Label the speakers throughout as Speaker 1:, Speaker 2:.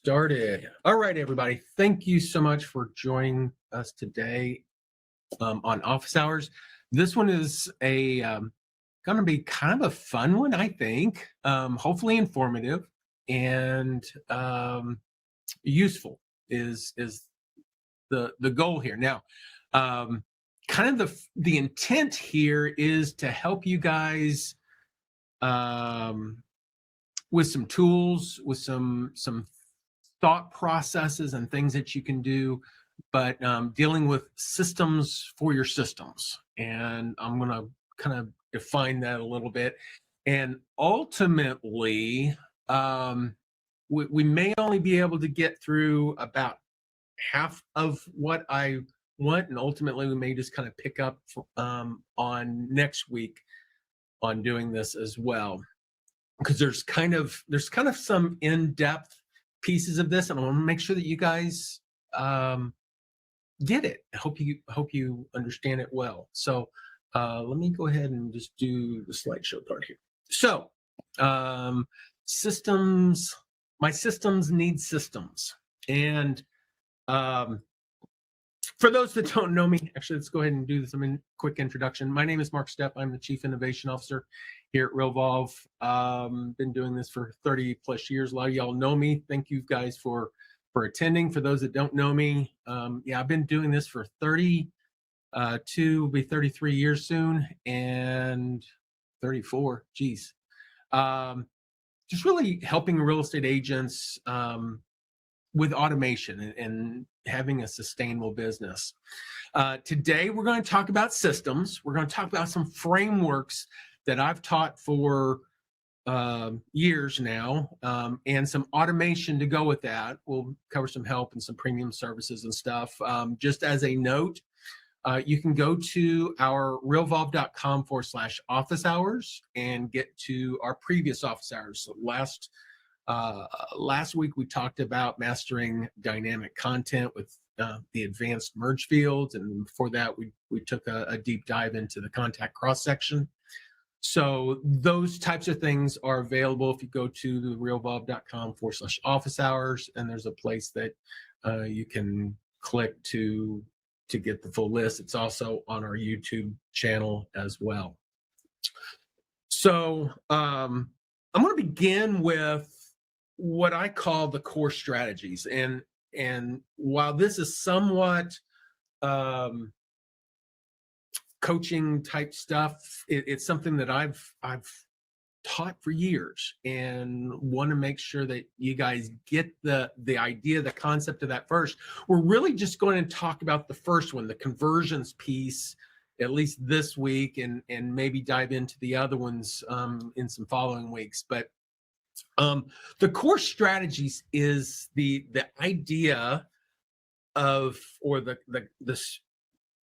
Speaker 1: Started. All right, everybody. Thank you so much for joining us today on Office Hours. This one is going to be kind of a fun one, I think. Hopefully informative and useful is the goal here. Now, kind of the intent here is to help you guys with some tools, with some thought processes and things that you can do, but dealing with systems for your systems. And I'm going to kind of define that a little bit. And ultimately, we may only be able to get through about half of what I want. And ultimately, we may just kind of pick up on next week on doing this as well. Because there's kind of some in-depth pieces of this, and I want to make sure that you guys get it. I hope you understand it well. So let me go ahead and just do the slideshow part here. So systems, my systems need systems. And for those that don't know me, actually, let's go ahead and do some quick introduction. My name is Mark Stepp. I'm the Chief Innovation Officer here at Realvolve. Been doing this for 30 plus years. A lot of y'all know me. Thank you guys for attending. For those that don't know me, yeah, I've been doing this for 33 years soon, and 34. Geez, just really helping real estate agents with automation and having a sustainable business. Today, we're going to talk about systems. We're going to talk about some frameworks that I've taught for years now, and some automation to go with that. We'll cover some help and some premium services and stuff. Just as a note, you can go to our realvolve.com/office hours and get to our previous office hours. So last week we talked about mastering dynamic content with the advanced merge fields, and before that we took a deep dive into the contact cross section. So those types of things are available if you go to the realvolve.com/office hours, and there's a place that you can click to get the full list. It's also on our YouTube channel as well. So I'm going to begin with what I call the core strategies. And while this is somewhat coaching type stuff, it's something that I've taught for years, and want to make sure that you guys get the idea, the concept of that first. We're really just going to talk about the first one, the conversions piece, at least this week, and maybe dive into the other ones in some following weeks. But the core strategies is the idea of, or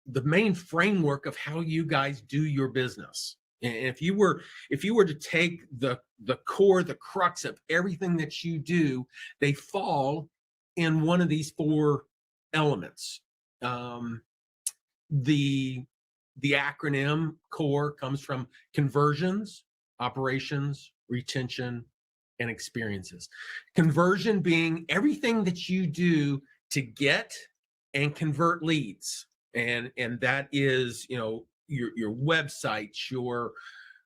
Speaker 1: the main framework of how you guys do your business. And if you were to take the core, the crux of everything that you do, they fall in one of these four elements. The acronym CORE comes from conversions, operations, retention, and experiences. Conversion being everything that you do to get and convert leads. And that is, your websites, your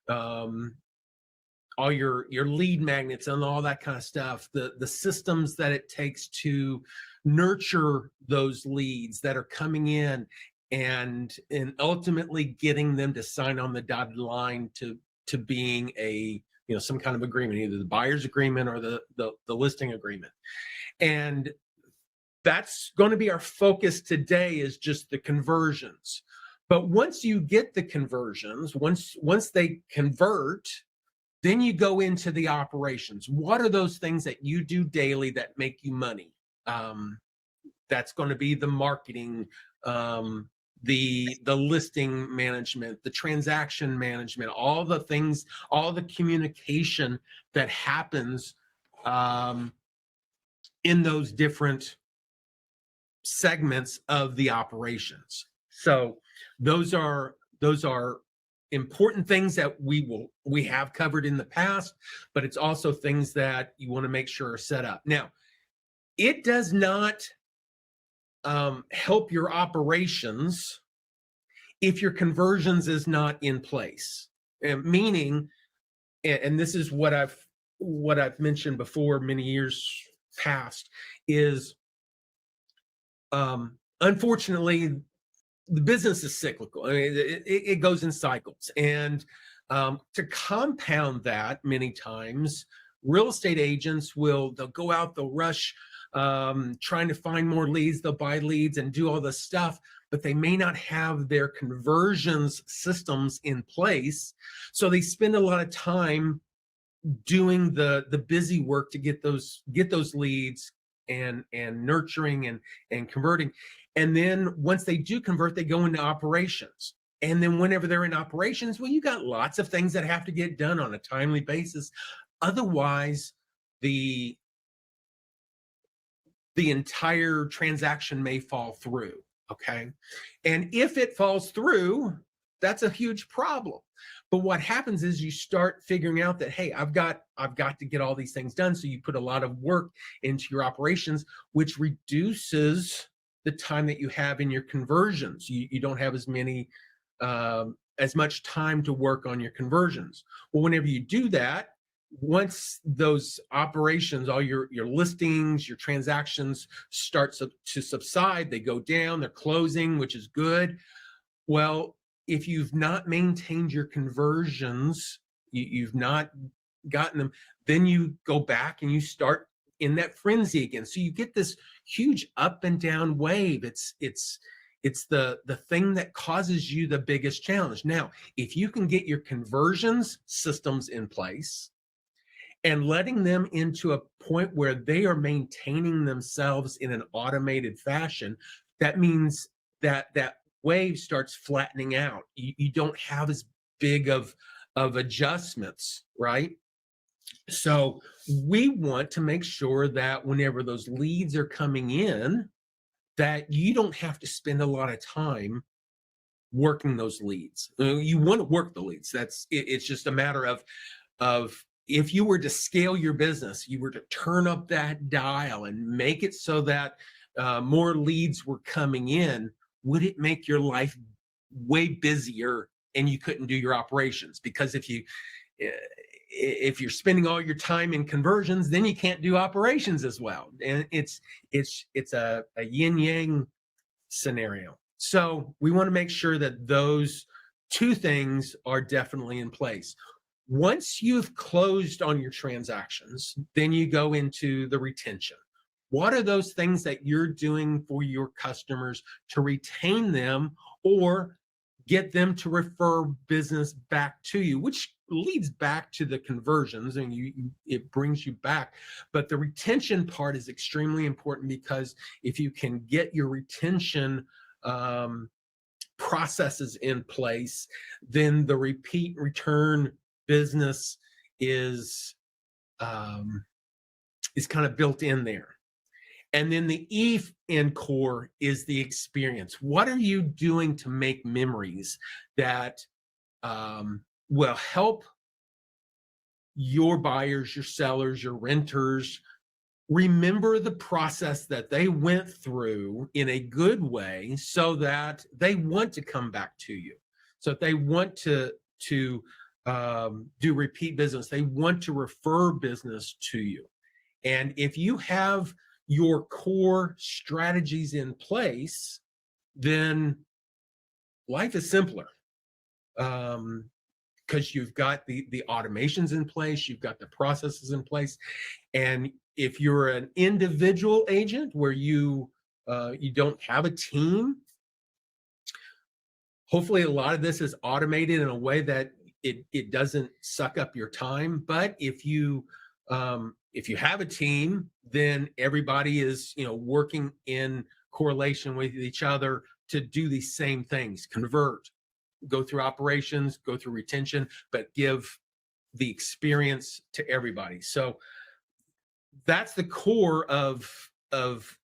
Speaker 1: all your lead magnets and all that kind of stuff, the systems that it takes to nurture those leads that are coming in, and ultimately getting them to sign on the dotted line to being some kind of agreement, either the buyer's agreement or the listing agreement. And that's going to be our focus today, is just the conversions. But once you get the conversions, once they convert, then you go into the operations. What are those things that you do daily that make you money? That's going to be the marketing, the listing management, the transaction management, all the things, all the communication that happens in those different segments of the operations. So those are important things that we have covered in the past, but it's also things that you want to make sure are set up. Now, it does not help your operations if your conversions is not in place. And meaning, and this is what I've mentioned before many years past, is unfortunately the business is cyclical. I mean, it goes in cycles, and to compound that, many times real estate agents they'll go out, they'll rush, trying to find more leads, they'll buy leads and do all this stuff, but they may not have their conversions systems in place. So they spend a lot of time doing the busy work to get those leads and nurturing and converting. And then once they do convert, they go into operations. And then whenever they're in operations, well, you got lots of things that have to get done on a timely basis. Otherwise, the entire transaction may fall through. Okay. And if it falls through, that's a huge problem. But what happens is you start figuring out that, hey, I've got to get all these things done. So you put a lot of work into your operations, which reduces the time that you have in your conversions. You don't have as much time to work on your conversions. Well, whenever you do that, once those operations, all your listings, your transactions start to subside, they go down, they're closing, which is good. Well, if you've not maintained your conversions, you've not gotten them, then you go back and you start in that frenzy again. So you get this huge up and down wave. It's the thing that causes you the biggest challenge. Now, if you can get your conversions systems in place and letting them into a point where they are maintaining themselves in an automated fashion, that means that wave starts flattening out. You don't have as big of adjustments, right? So we want to make sure that whenever those leads are coming in, that you don't have to spend a lot of time working those leads. You want to work the leads. It's just a matter of if you were to scale your business, you were to turn up that dial and make it so that more leads were coming in, would it make your life way busier and you couldn't do your operations? Because if you're spending all your time in conversions, then you can't do operations as well. And it's a yin yang scenario. So we want to make sure that those two things are definitely in place. Once you've closed on your transactions, then you go into the retention. What are those things that you're doing for your customers to retain them or get them to refer business back to you, which leads back to the conversions, and it brings you back. But the retention part is extremely important, because if you can get your retention processes in place, then the return business is kind of built in there. And then the E in core is the experience. What are you doing to make memories that will help your buyers, your sellers, your renters remember the process that they went through in a good way, so that they want to come back to you? So if they want to do repeat business, they want to refer business to you. And if you have your core strategies in place, then life is simpler, because you've got the automations in place, you've got the processes in place. And if you're an individual agent where you don't have a team, hopefully a lot of this is automated in a way that it doesn't suck up your time. But if you have a team, then everybody is working in correlation with each other to do these same things: convert, go through operations, go through retention, but give the experience to everybody. So that's the core of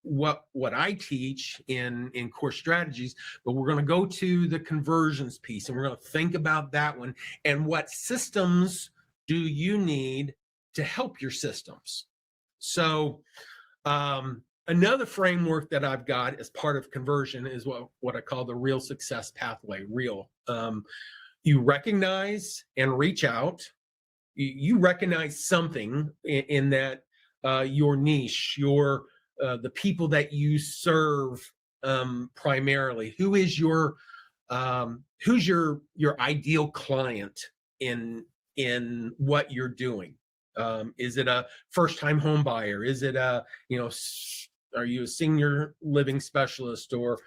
Speaker 1: what I teach in core strategies. But we're going to go to the conversions piece, and we're going to think about that one, and what systems do you need to help your systems. So Another framework that I've got as part of conversion is what I call the real success pathway. Real. You recognize and reach out. You recognize something in that your niche, the people that you serve primarily. Who's your ideal client in what you're doing? Is it a first-time home buyer? Is it are you a senior living specialist or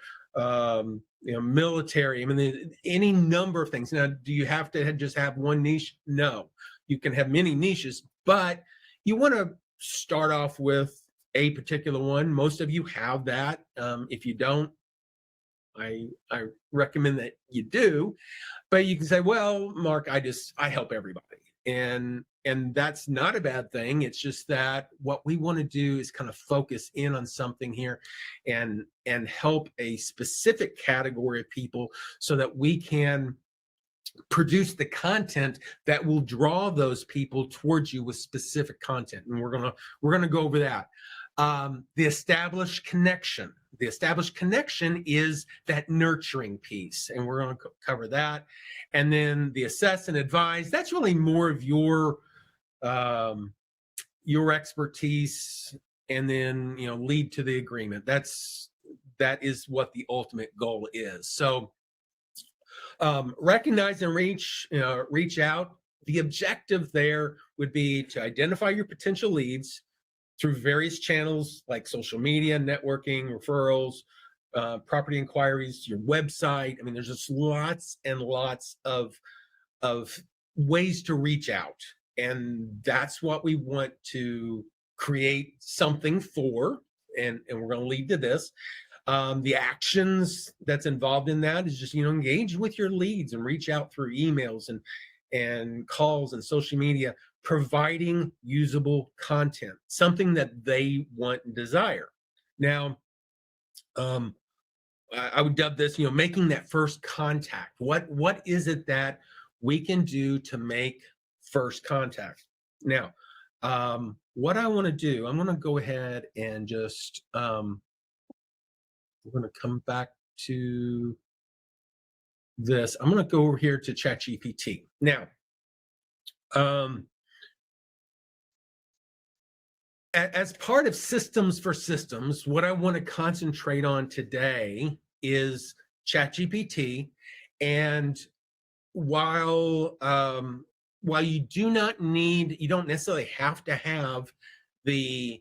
Speaker 1: military? I mean, any number of things. Now, do you have to just have one niche? No, you can have many niches, but you want to start off with a particular one. Most of you have that. If you don't, I recommend that you do. But you can say, well, Mark, I help everybody. And that's not a bad thing. It's just that what we want to do is kind of focus in on something here and help a specific category of people so that we can produce the content that will draw those people towards you with specific content. And we're gonna go over that. The established connection. The established connection is that nurturing piece, and we're going to cover that. And then the assess and advise. That's really more of your expertise, and then lead to the agreement. That is what the ultimate goal is. So recognize and reach out. The objective there would be to identify your potential leads through various channels like social media, networking, referrals, property inquiries, your website. I mean, there's just lots and lots of ways to reach out. And that's what we want to create something for. And we're going to lead to this. The actions that's involved in that is just, engage with your leads and reach out through emails and calls and social media, providing usable content, something that they want and desire. Now, I would dub this, making that first contact. What is it that we can do to make first contact? Now, what I want to do, I'm going to go ahead and just, we're going to come back to this. I'm going to go over here to ChatGPT. Now, as part of systems for systems, what I want to concentrate on today is ChatGPT. And while you don't necessarily have to have the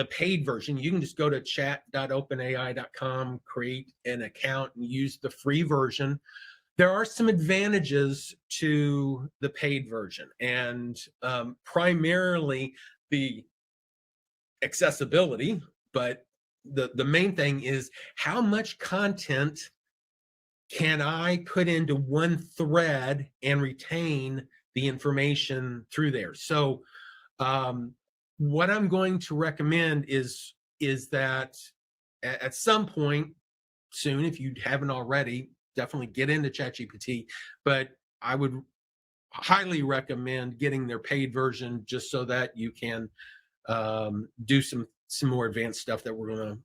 Speaker 1: paid version. You can just go to chat.openai.com, create an account, and use the free version. There are some advantages to the paid version, and primarily the accessibility, but the main thing is how much content can I put into one thread and retain the information through there. So what I'm going to recommend is that at some point soon, if you haven't already, definitely get into ChatGPT, but I would highly recommend getting their paid version just so that you can do some more advanced stuff that we're going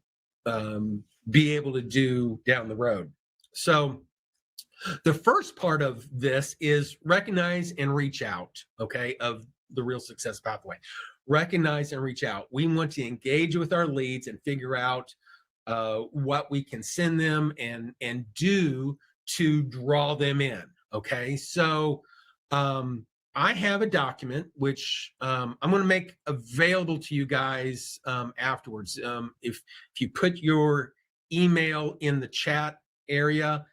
Speaker 1: to be able to do down the road. So the first part of this is recognize and reach out, okay, of the real success pathway. Recognize and reach out. We want to engage with our leads and figure out what we can send them and do to draw them in, okay? So I have a document which I'm going to make available to you guys afterwards. If you put your email in the chat area,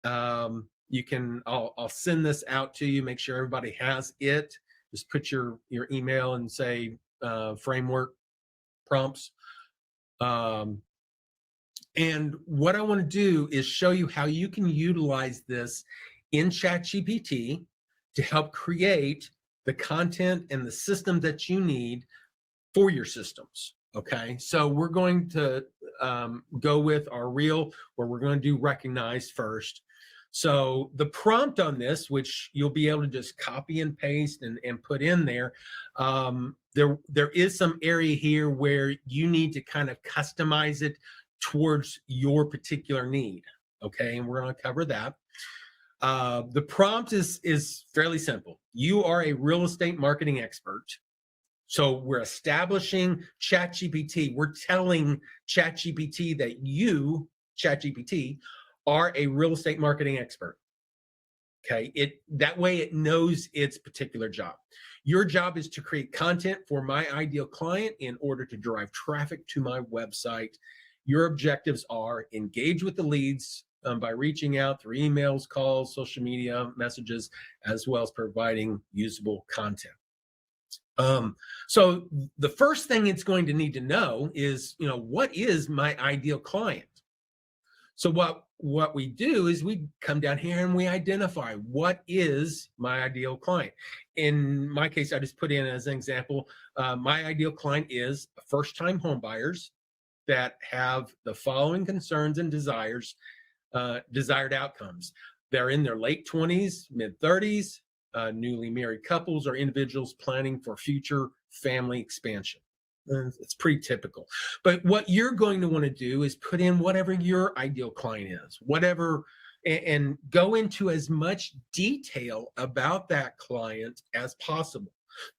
Speaker 1: you can. I'll send this out to you. Make sure everybody has it. Just put your email and say framework prompts. And what I want to do is show you how you can utilize this in ChatGPT to help create the content and the system that you need for your systems. Okay, so we're going to go with our reel, where we're going to do recognize first. So the prompt on this, which you'll be able to just copy and paste and put in there, there is some area here where you need to kind of customize it towards your particular need. Okay, and we're going to cover that. The prompt is fairly simple. You are a real estate marketing expert. So we're establishing ChatGPT. We're telling ChatGPT that you, ChatGPT, are a real estate marketing expert. Okay, that way it knows its particular job. Your job is to create content for my ideal client in order to drive traffic to my website. Your objectives are engage with the leads by reaching out through emails, calls, social media messages, as well as providing usable content. So the first thing it's going to need to know is, what is my ideal client? So what we do is we come down here and we identify what is my ideal client. In my case, I just put in as an example, my ideal client is first-time home buyers that have the following concerns and desired outcomes. They're in their late 20s, mid 30s, newly married couples or individuals planning for future family expansion. It's pretty typical. But what you're going to want to do is put in whatever your ideal client is, and go into as much detail about that client as possible.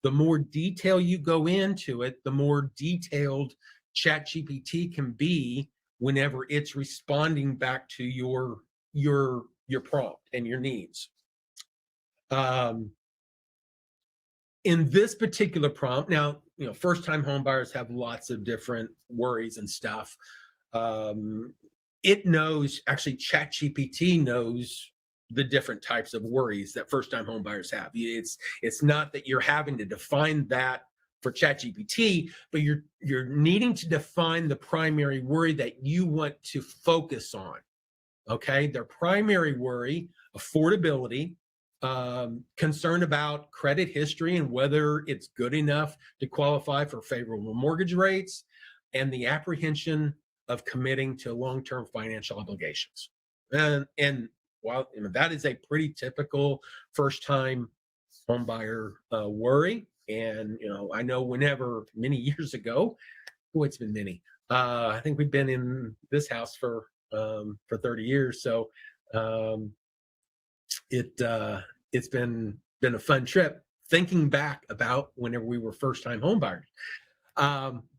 Speaker 1: The more detail you go into it, the more detailed ChatGPT can be whenever it's responding back to your prompt and your needs. In this particular prompt, now, first-time home buyers have lots of different worries and stuff. It knows, actually, ChatGPT knows the different types of worries that first-time home buyers have. It's not that you're having to define that for ChatGPT, but you're needing to define the primary worry that you want to focus on. Okay, their primary worry, affordability, concern about credit history and whether it's good enough to qualify for favorable mortgage rates, and the apprehension of committing to long-term financial obligations. And while that is a pretty typical first-time homebuyer worry, and I know whenever many years ago, it's been many. I think we've been in this house for 30 years, so it's been a fun trip thinking back about whenever we were first-time homebuyers.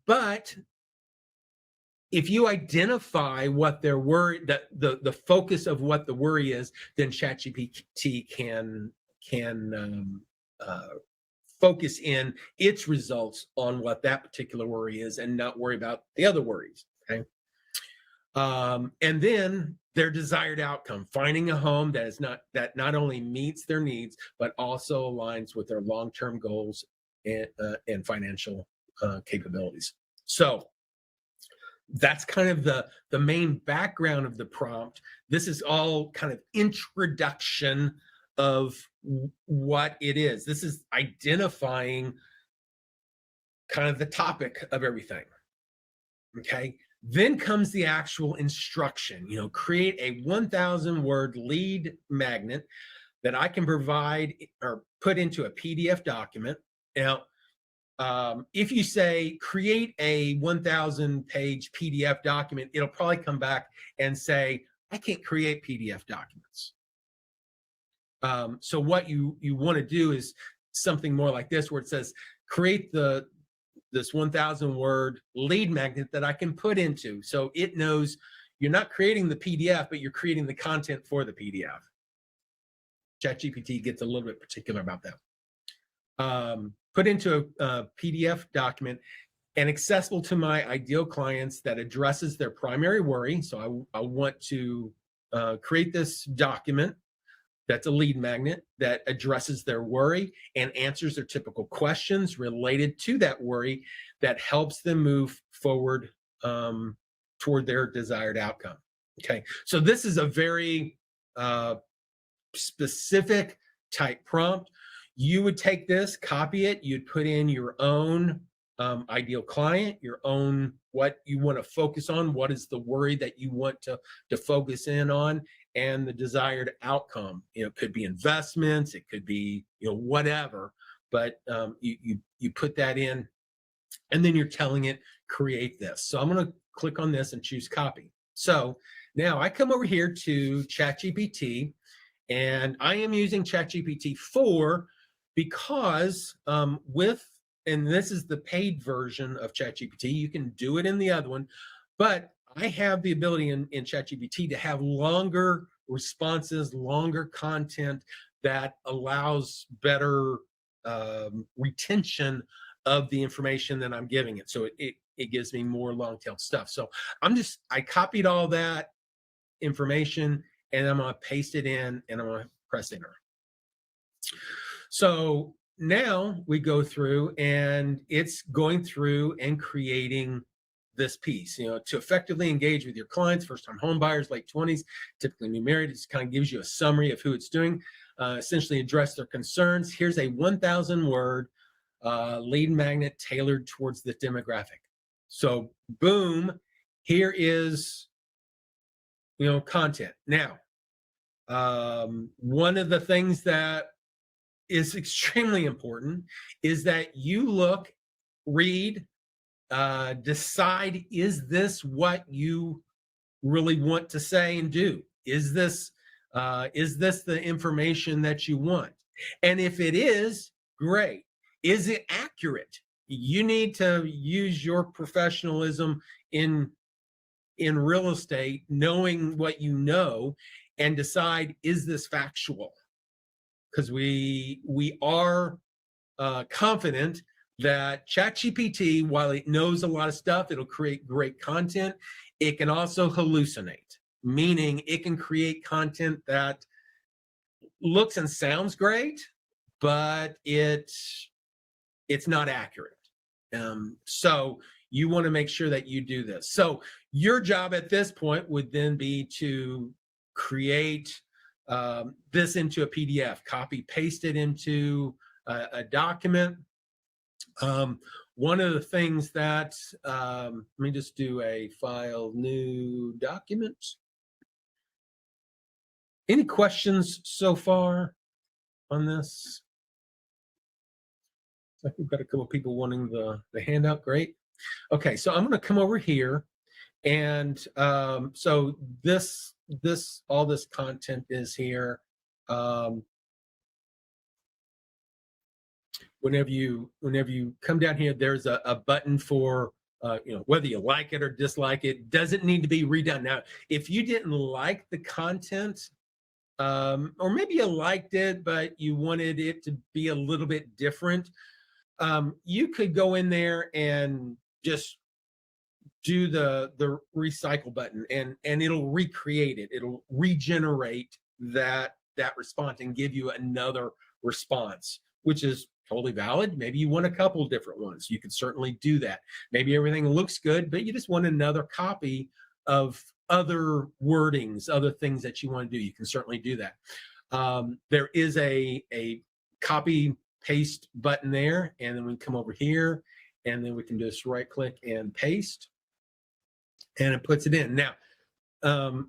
Speaker 1: But if you identify what their worry, the focus of what the worry is, then ChatGPT can focus in its results on what that particular worry is and not worry about the other worries. Okay. And then their desired outcome, finding a home that not only meets their needs, but also aligns with their long-term goals and financial capabilities. So that's kind of the main background of the prompt. This is all kind of introduction of what it is. This is identifying kind of the topic of everything. Okay. Then comes the actual instruction, create a 1,000-word lead magnet that I can provide or put into a PDF document. Now, if you say create a 1,000-page PDF document, it'll probably come back and say, I can't create PDF documents. So what you want to do is something more like this, where it says, create this 1,000-word lead magnet that I can put into. So it knows you're not creating the PDF, but you're creating the content for the PDF. ChatGPT gets a little bit particular about that. Put into a PDF document and accessible to my ideal clients that addresses their primary worry. So I want to create this document that's a lead magnet that addresses their worry and answers their typical questions related to that worry that helps them move forward toward their desired outcome. Okay, so this is a very specific type prompt. You would take this, copy it, you'd put in your own ideal client, your own, what you want to focus on, what is the worry that you want to focus in on, and the desired outcome. It could be investments, it could be whatever, but you put that in, and then you're telling it create this. So I'm going to click on this and choose copy. So now I come over here to ChatGPT, and I am using ChatGPT 4 because and this is the paid version of ChatGPT. You can do it in the other one, but I have the ability in ChatGPT to have longer responses, longer content that allows better retention of the information that I'm giving it. So it gives me more long tail stuff. So I copied all that information, and I'm going to paste it in, and I'm going to press enter. So now we go through, and it's going through and creating this piece, to effectively engage with your clients, first-time home buyers, late 20s, typically new married. It just kind of gives you a summary of who it's doing, essentially address their concerns. Here's a 1,000-word lead magnet tailored towards the demographic. So boom, here is content. Now, one of the things that is extremely important is that you look, read, decide, is this what you really want to say and do? Is this the information that you want? And if it is, great. Is it accurate? You need to use your professionalism in real estate, knowing what you know, and decide, is this factual? Because we are confident that ChatGPT, while it knows a lot of stuff, it'll create great content. It can also hallucinate, meaning it can create content that looks and sounds great, but it's not accurate. So you want to make sure that you do this. So your job at this point would then be to create this into a PDF, copy, paste it into a document. One of the things that, let me just do a file, new document. Any questions so far on this? I think we've got a couple of people wanting the handout. Great. Okay, so I'm going to come over here, and so all this content is here. Whenever you come down here, there's a button for whether you like it or dislike it. Doesn't need to be redone. Now, if you didn't like the content, or maybe you liked it but you wanted it to be a little bit different, you could go in there and just do the recycle button, and it'll recreate it. It'll regenerate that response and give you another response, which is totally valid. Maybe you want a couple of different ones. You can certainly do that. Maybe everything looks good, but you just want another copy of other wordings, other things that you want to do. You can certainly do that. There is a copy paste button there, and then we come over here, and then we can just right click and paste, and it puts it in. Now,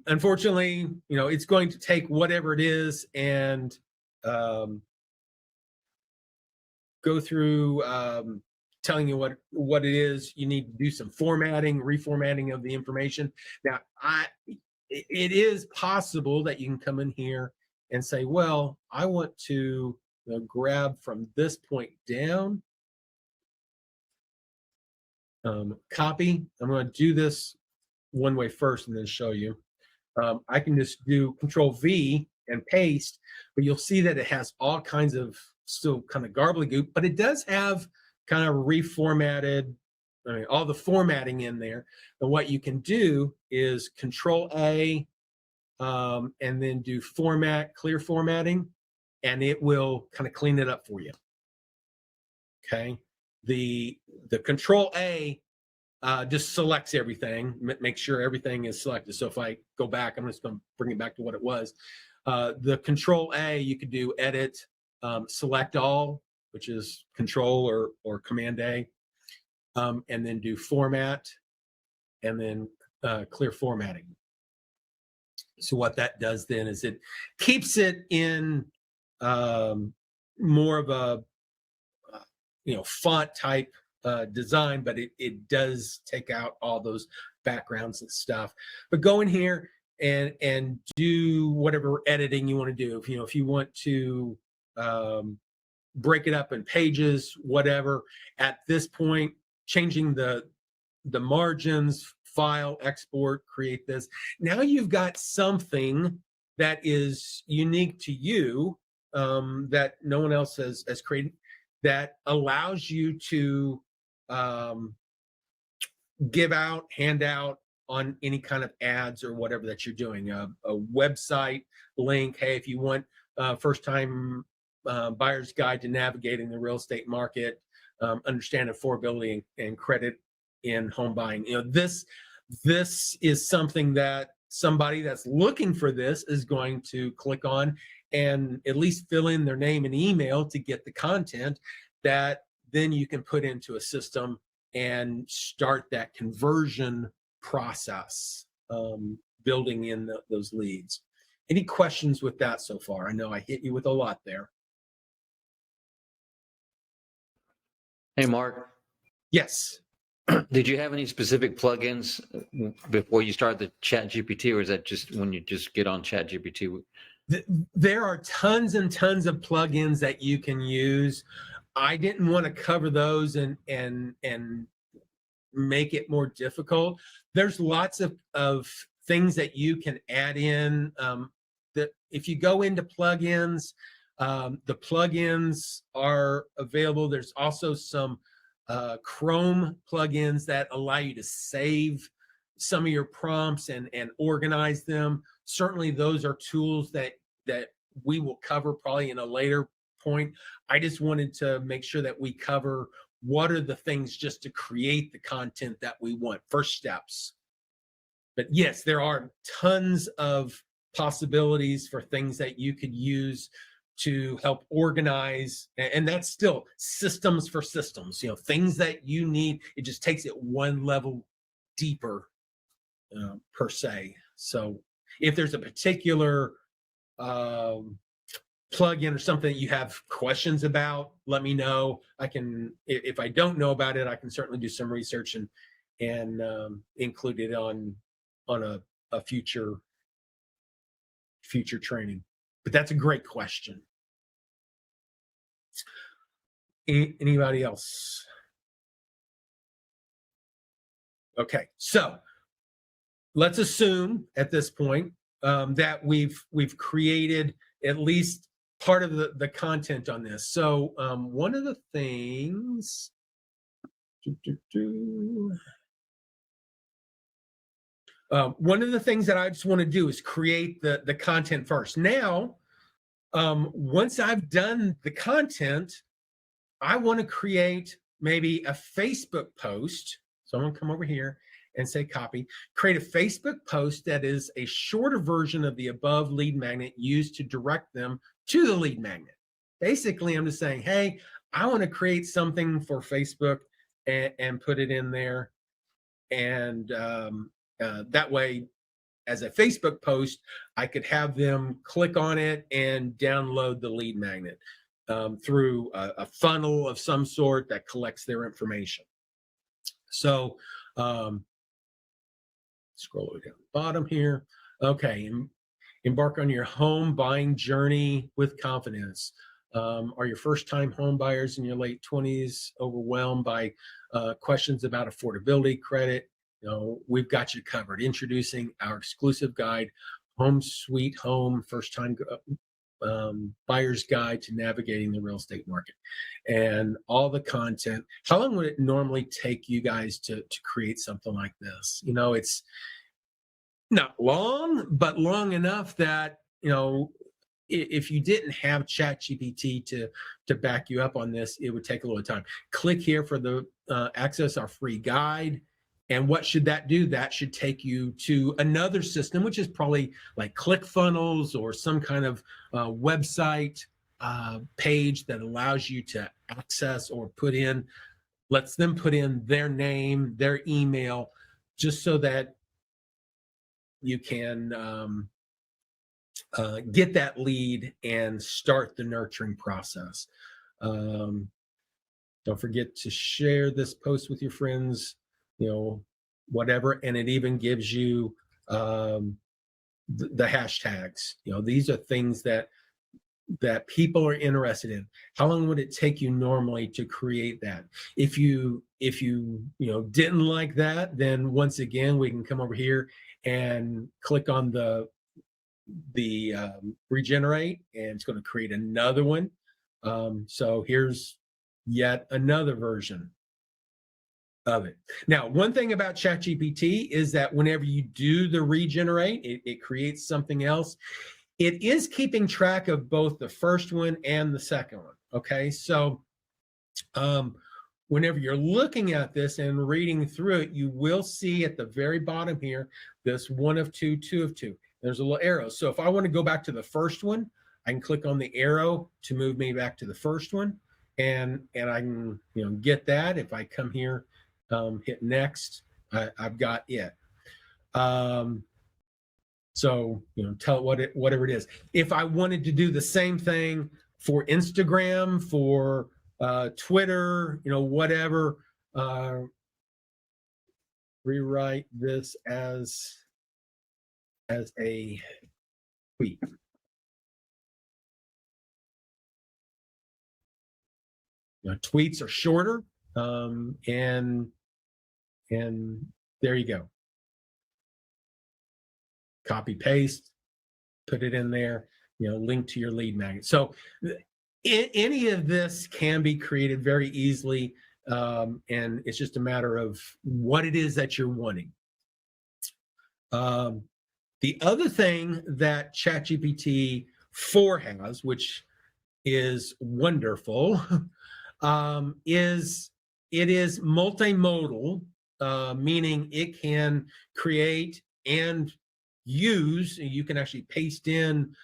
Speaker 1: unfortunately, it's going to take whatever it is and go through telling you what it is. You need to do some formatting, reformatting of the information. Now, it is possible that you can come in here and say, well, I want to grab from this point down, copy. I'm going to do this one way first and then show you. I can just do Control V and paste, but you'll see that it has all kinds of still kind of gobbledygook, but it does have kind of reformatted, all the formatting in there. And what you can do is Control A, and then do format, clear formatting, and it will kind of clean it up for you. Okay, the Control A just selects everything, make sure everything is selected. So if I go back, I'm just going to bring it back to what it was. The Control A, you could do edit, select all, which is Control or Command A. and then do format, and then clear formatting. So what that does then is it keeps it in more of a font type design, but it does take out all those backgrounds and stuff. But go in here and do whatever editing you want to do. If you want to break it up in pages, whatever. At this point, changing the margins, file, export, create this. Now you've got something that is unique to you, that no one else has created, that allows you to give out, hand out on any kind of ads or whatever that you're doing. A website link. Hey, if you want first-time buyer's guide to navigating the real estate market, understand affordability and credit in home buying. This is something that somebody that's looking for this is going to click on and at least fill in their name and email to get the content that then you can put into a system and start that conversion process, building in those leads. Any questions with that so far? I know I hit you with a lot there.
Speaker 2: Hey, Mark.
Speaker 1: Yes.
Speaker 2: Did you have any specific plugins before you start the ChatGPT, or is that just when you just get on ChatGPT?
Speaker 1: There are tons and tons of plugins that you can use. I didn't want to cover those and make it more difficult. There's lots of things that you can add in. That if you go into plugins, the plugins are available. There's also some Chrome plugins that allow you to save some of your prompts and organize them. Certainly those are tools that we will cover probably in a later point. I just wanted to make sure that we cover what are the things just to create the content that we want, first steps. But yes, there are tons of possibilities for things that you could use to help organize, and that's still systems for systems, things that you need. It just takes it one level deeper, per se. So if there's a particular plugin or something that you have questions about, let me know. I can, if I don't know about it, I can certainly do some research and include it on a future training. But that's a great question. Anybody else? Okay, so let's assume at this point that we've created at least part of the content on this. So one of the things, one of the things that I just want to do is create the content first. Now, once I've done the content, I want to create maybe a Facebook post. So I'm going to come over here and say copy, create a Facebook post that is a shorter version of the above lead magnet used to direct them to the lead magnet. Basically, I'm just saying, hey, I want to create something for Facebook and put it in there. And that way, as a Facebook post, I could have them click on it and download the lead magnet through a funnel of some sort that collects their information. So scroll down the bottom here. Okay, embark on your home buying journey with confidence. Are your first-time home buyers in your late 20s overwhelmed by questions about affordability, credit? We've got you covered. Introducing our exclusive guide, Home Sweet Home, first-time buyer's guide to navigating the real estate market, and all the content. How long would it normally take you guys to create something like this? It's not long, but long enough that if you didn't have ChatGPT to back you up on this, it would take a little time. Click here for the access our free guide. And what should that do? That should take you to another system, which is probably like ClickFunnels or some kind of website page that allows you to access or put in lets them put in their name, their email, just so that you can get that lead and start the nurturing process. Don't forget to share this post with your friends, whatever. And it even gives you the hashtags. These are things that people are interested in. How long would it take you normally to create that? If you didn't like that, then once again, we can come over here and click on the regenerate, and it's going to create another one. So here's yet another version of it. Now, one thing about ChatGPT is that whenever you do the regenerate, it creates something else. It is keeping track of both the first one and the second one. Okay, so whenever you're looking at this and reading through it, you will see at the very bottom here, this 1 of 2, 2 of 2. There's a little arrow. So if I want to go back to the first one, I can click on the arrow to move me back to the first one, and I can get that. If I come here, hit next, I've got it. So tell it whatever it is. If I wanted to do the same thing for Instagram, for Twitter, whatever, rewrite this as a tweet. Tweets are shorter, and there you go. Copy paste, put it in there, link to your lead magnet. So any of this can be created very easily, and it's just a matter of what it is that you're wanting. The other thing that ChatGPT 4 has, which is wonderful, is it is multimodal, meaning it can create and use. You can actually paste in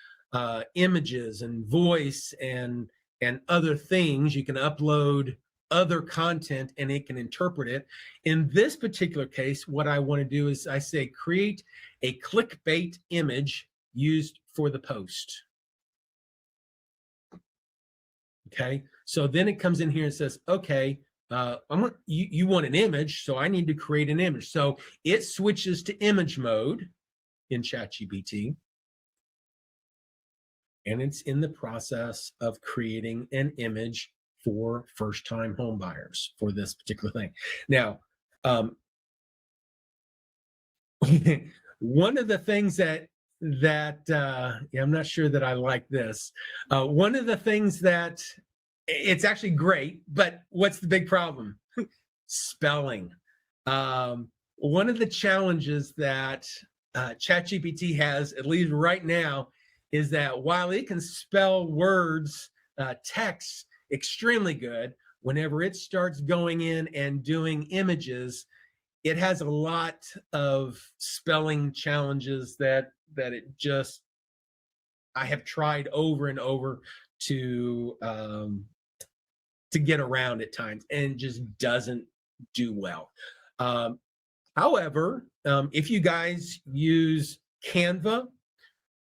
Speaker 1: images and voice and other things. You can upload other content and it can interpret it. In this particular case, what I want to do is I say create a clickbait image used for the post. Okay, so then it comes in here and says, okay, you want an image, so I need to create an image. So it switches to image mode in ChatGPT, and it's in the process of creating an image for first-time home buyers for this particular thing. Now, one of the things that I'm not sure that I like this. One of the things that it's actually great, but what's the big problem? Spelling. One of the challenges that ChatGPT has, at least right now, is that while it can spell words, text extremely good, whenever it starts going in and doing images, it has a lot of spelling challenges that it just, I have tried over and over to get around at times, and just doesn't do well. However, if you guys use Canva,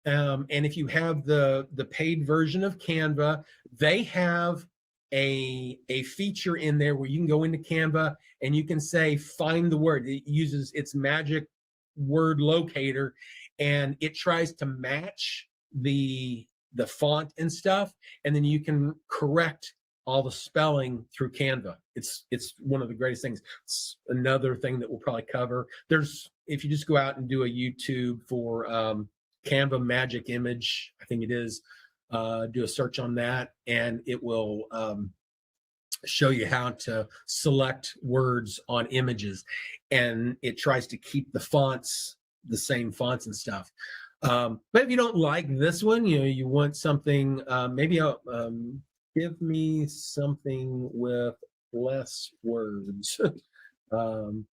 Speaker 1: and if you have the paid version of Canva, they have a feature in there where you can go into Canva and you can say, find the word. It uses its magic word locator, and it tries to match the font and stuff, and then you can correct all the spelling through Canva. It's one of the greatest things. It's another thing that we'll probably cover. If you just go out and do a YouTube for Canva magic image, I think it is, do a search on that, and it will show you how to select words on images, and it tries to keep the fonts the same fonts and stuff. But if you don't like this one, you want something, maybe give me something with less words. You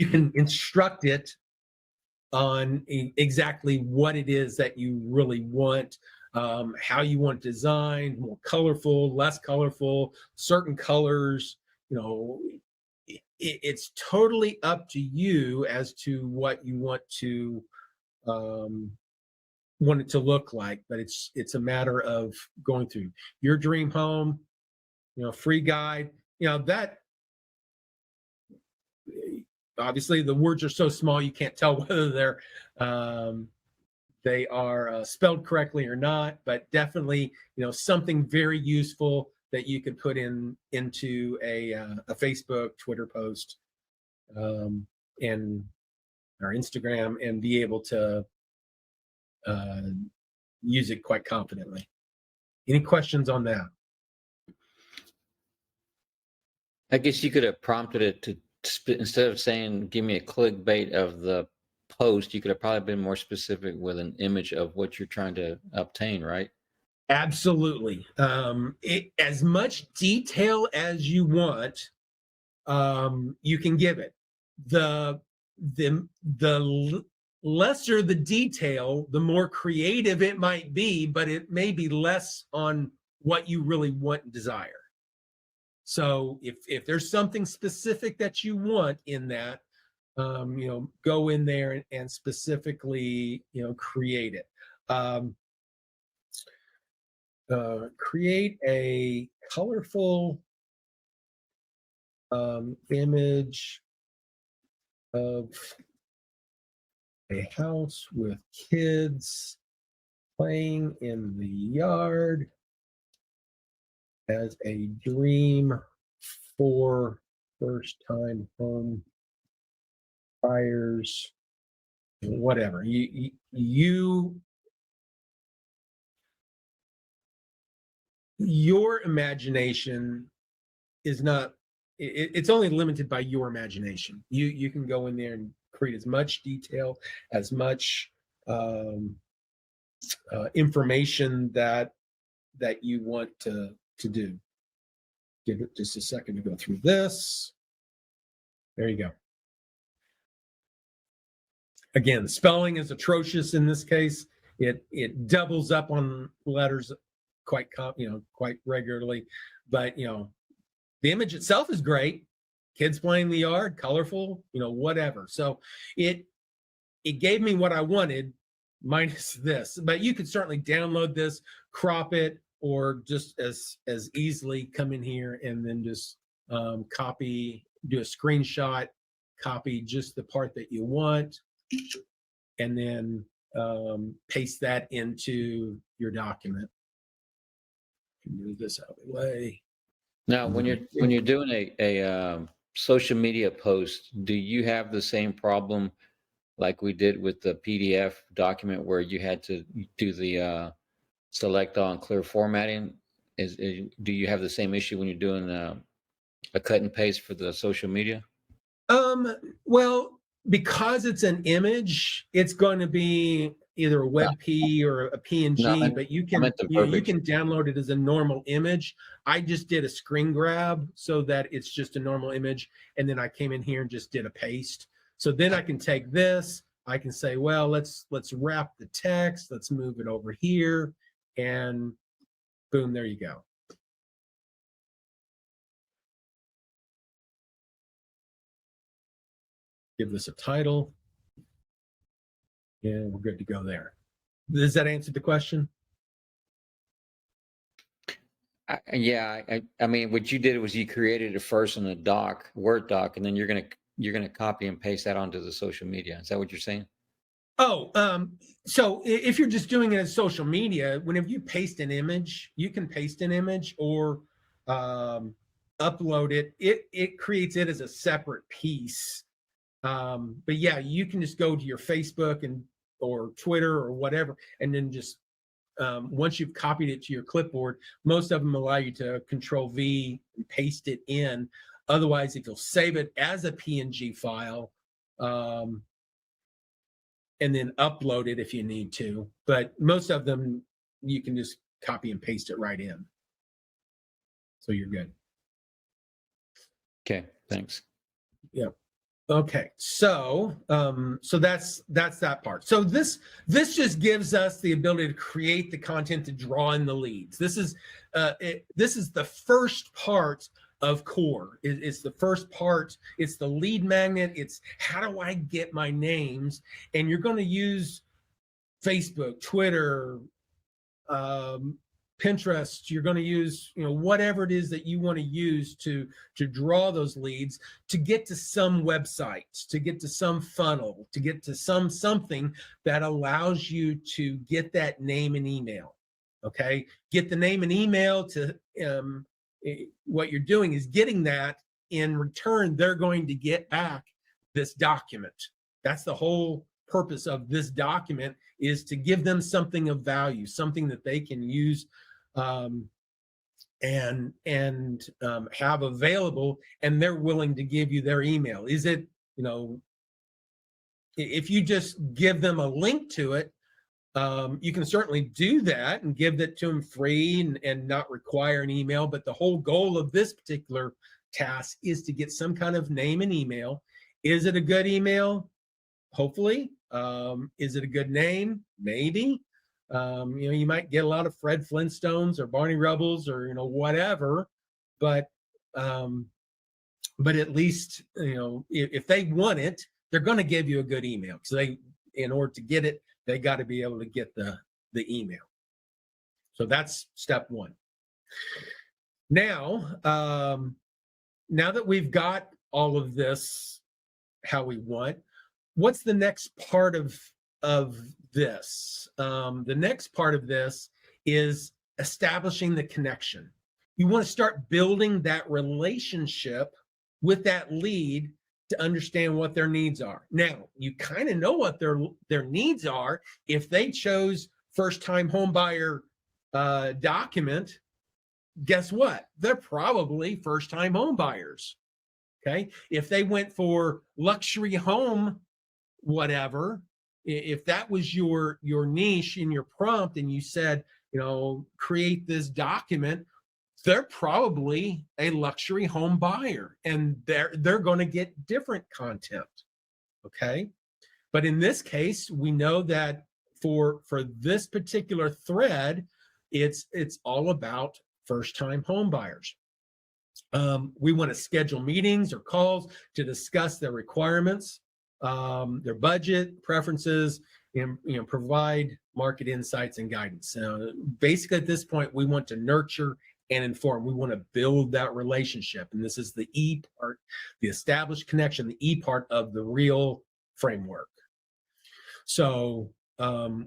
Speaker 1: can instruct it on exactly what it is that you really want, how you want it designed, more colorful, less colorful, certain colors, you know, it's totally up to you as to what you want it to look like, but it's a matter of going through your dream home, free guide, that obviously the words are so small you can't tell whether they are spelled correctly or not, but definitely something very useful that you could put into a Facebook, Twitter post, and our Instagram, and be able to use it quite confidently. Any questions on that?
Speaker 2: I guess you could have prompted it to instead of saying, give me a clickbait of the post, you could have probably been more specific with an image of what you're trying to obtain, right?
Speaker 1: Absolutely. As much detail as you want, you can give it. The lesser the detail, the more creative it might be, but it may be less on what you really want and desire. So if there's something specific that you want in that, go in there and specifically, create it. Create a colorful image of a house with kids playing in the yard as a dream for first-time home buyers, whatever. Your imagination is not, it's only limited by your imagination. You can go in there and create as much detail, as much information that you want to do. Give it just a second to go through this. There you go. Again, spelling is atrocious in this case. It doubles up on letters quite regularly, but the image itself is great. Kids playing in the yard, colorful, whatever. So it gave me what I wanted, minus this. But you could certainly download this, crop it, or just as easily come in here and then just copy, do a screenshot, copy just the part that you want, and then paste that into your document. Move this out of the way.
Speaker 2: Now, when you're doing a social media post, do you have the same problem like we did with the PDF document where you had to do the select all and clear formatting? Do you have the same issue when you're doing a cut and paste for the social media?
Speaker 1: Well, because it's an image, it's going to be either a WebP or a PNG, but you can download it as a normal image. I just did a screen grab so that it's just a normal image, and then I came in here and just did a paste. So then I can take this, I can say, well, let's wrap the text, let's move it over here, and boom, there you go. Give this a title, and we're good to go there. Does that answer the question?
Speaker 2: Yeah, I mean, what you did was you created it first in a Word doc, and then you're gonna copy and paste that onto the social media. Is that what you're saying?
Speaker 1: Oh, so if you're just doing it as social media, whenever you paste an image, you can paste an image or upload it. It creates it as a separate piece. But yeah, you can just go to your Facebook or Twitter or whatever, and then just once you've copied it to your clipboard, most of them allow you to Control V and paste it in. Otherwise, if you'll save it as a PNG file, and then upload it if you need to. But most of them, you can just copy and paste it right in. So you're good.
Speaker 2: Okay, thanks.
Speaker 1: Yeah. Okay, so that's that part. So this just gives us the ability to create the content to draw in the leads. This is the first part of core. It's the first part. It's the lead magnet. It's how do I get my names? And you're going to use Facebook, Twitter, Pinterest. You're going to use, whatever it is that you want to use to draw those leads, to get to some website, to get to some funnel, to get to something that allows you to get that name and email. Okay, get the name and email to what you're doing is getting that. In return, they're going to get back this document. That's the whole purpose of this document, is to give them something of value, something that they can use and have available, and they're willing to give you their email. Is it, if you just give them a link to it, you can certainly do that and give that to them free and not require an email. But the whole goal of this particular task is to get some kind of name and email. Is it a good email? Hopefully. Is it a good name? Maybe. You might get a lot of Fred Flintstones or Barney Rubbles or whatever, but at least if they want it, they're going to give you a good email. So in order to get it, they got to be able to get the email. So that's step one. Now, now that we've got all of this how we want, what's the next part of this? The next part of this is establishing the connection. You want to start building that relationship with that lead to understand what their needs are. Now, you kind of know what their needs are. If they chose first-time home buyer document, guess what? They're probably first-time home buyers. Okay. If they went for luxury home, whatever, if that was your niche in your prompt and you said, create this document, they're probably a luxury home buyer, and they're going to get different content. Okay. But in this case, we know that for this particular thread, it's all about first-time home buyers. We want to schedule meetings or calls to discuss their requirements, their budget, preferences, and provide market insights and guidance. Basically, at this point, we want to nurture and inform. We want to build that relationship, and this is the E part, the established connection, the E part of the real framework. So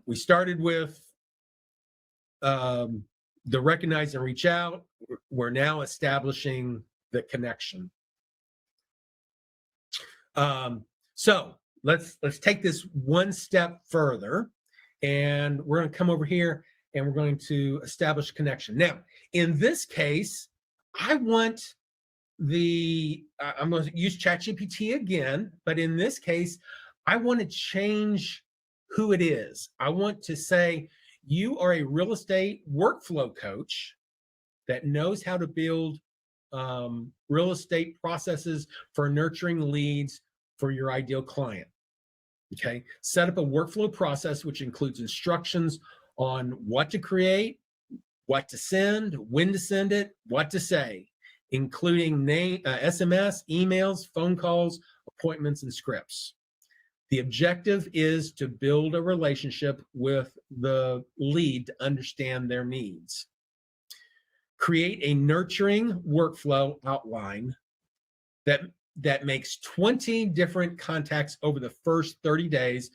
Speaker 1: we started with the recognize and reach out. We're now establishing the connection. So let's take this one step further, and we're going to come over here and we're going to establish connection. Now, in this case, I'm going to use ChatGPT again, but in this case, I want to change who it is. I want to say, you are a real estate workflow coach that knows how to build real estate processes for nurturing leads for your ideal client. Okay, set up a workflow process which includes instructions on what to create, what to send, when to send it, what to say, including SMS, emails, phone calls, appointments, and scripts. The objective is to build a relationship with the lead to understand their needs. Create a nurturing workflow outline that makes 20 different contacts over the first 30 days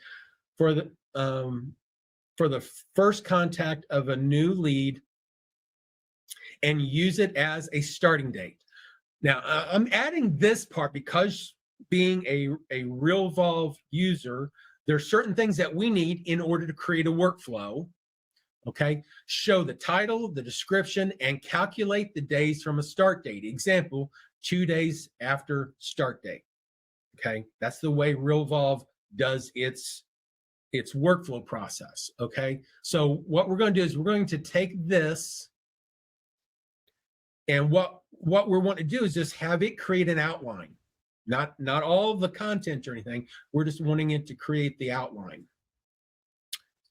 Speaker 1: for the first contact of a new lead, and use it as a starting date. Now, I'm adding this part because being a Realvolve user, there's certain things that we need in order to create a workflow. Okay, show the title, the description, and calculate the days from a start date. Example, 2 days after start date. Okay, that's the way Realvolve does its workflow process. Okay, so what we're going to do is we're going to take this, and what we want to do is just have it create an outline, not all the content or anything. We're just wanting it to create the outline.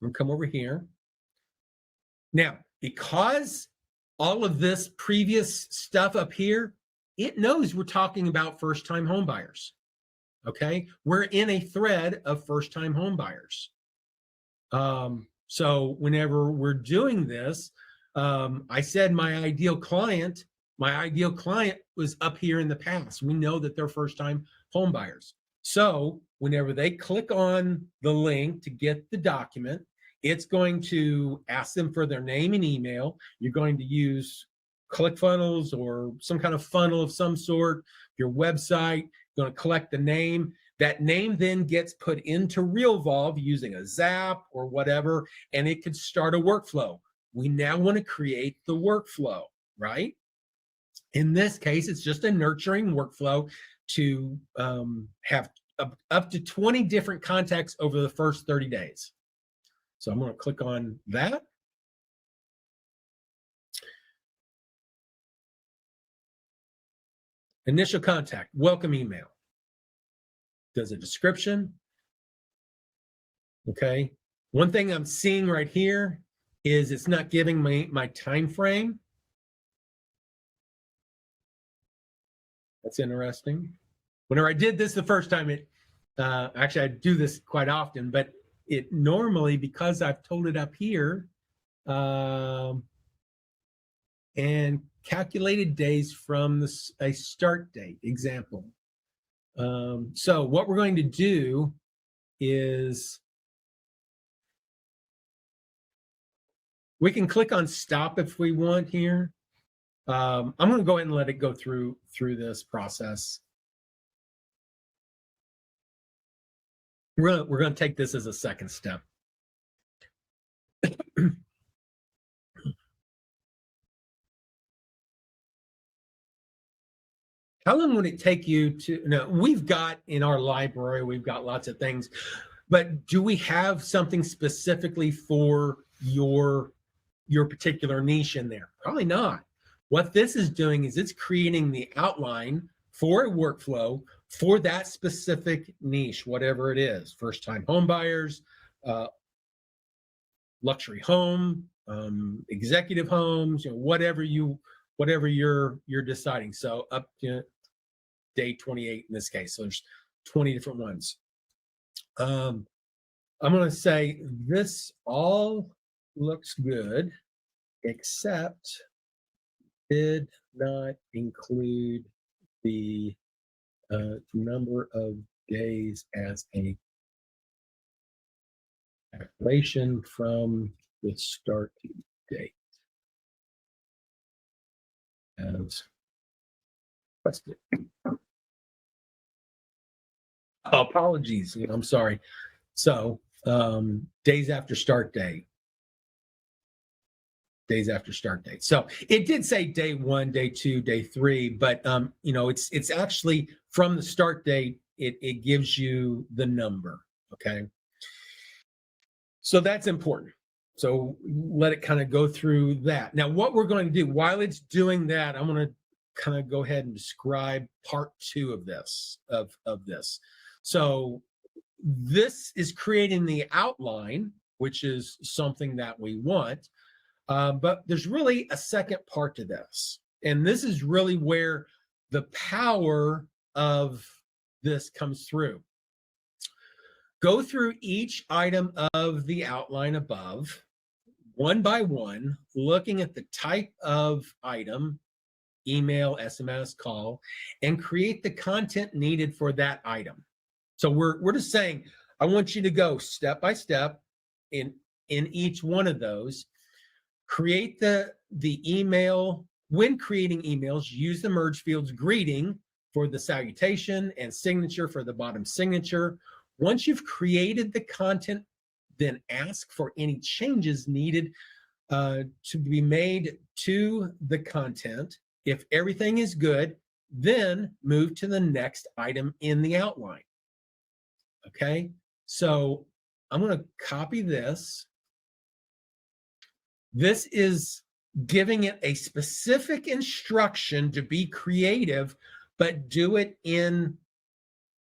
Speaker 1: I'm going to come over here. Now, because all of this previous stuff up here it knows we're talking about first-time home buyers. Okay, we're in a thread of first-time home buyers. So whenever we're doing this, I said my ideal client was up here in the past. We know that they're first-time home buyers. So whenever they click on the link to get the document, it's going to ask them for their name and email. You're going to use ClickFunnels or some kind of funnel of some sort, your website, going to collect the name. That name then gets put into Realvolve using a Zap or whatever, and it could start a workflow. We now want to create the workflow, right? In this case, it's just a nurturing workflow to have up to 20 different contacts over the first 30 days. So I'm going to click on that. Initial contact, welcome email. Does a description. Okay. One thing I'm seeing right here is it's not giving me my time frame. That's interesting. Whenever I did this the first time, actually I do this quite often, but it normally, because I've told it up here, and calculated days from a start date example. So what we're going to do is we can click on stop if we want here. I'm going to go ahead and let it go through this process. We're going to take this as a second step. How long would it take you to, now we've got in our library, we've got lots of things, but do we have something specifically for your particular niche in there? Probably not. What this is doing is it's creating the outline for a workflow for that specific niche, whatever it is, first-time home buyers, luxury home, executive homes, whatever you're deciding. So up to day 28 in this case. So there's 20 different ones. I'm going to say this all looks good, except did not include the number of days as a calculation from the start date as requested. Apologies, I'm sorry. So days after start date. Days after start date. So it did say day 1, day 2, day 3, but it's actually from the start date, it gives you the number. Okay. So that's important. So let it kind of go through that. Now, what we're going to do while it's doing that, I'm going to kind of go ahead and describe part 2 of this, of this. So this is creating the outline, which is something that we want. But there's really a second part to this. And this is really where the power of this comes through. Go through each item of the outline above, one by one, looking at the type of item, email, SMS, call, and create the content needed for that item. So we're just saying, I want you to go step by step in each one of those. Create the email. When creating emails, use the merge fields greeting for the salutation and signature for the bottom signature. Once you've created the content, then ask for any changes needed to be made to the content. If everything is good, then move to the next item in the outline. Okay, so I'm going to copy this. This is giving it a specific instruction to be creative, but do it in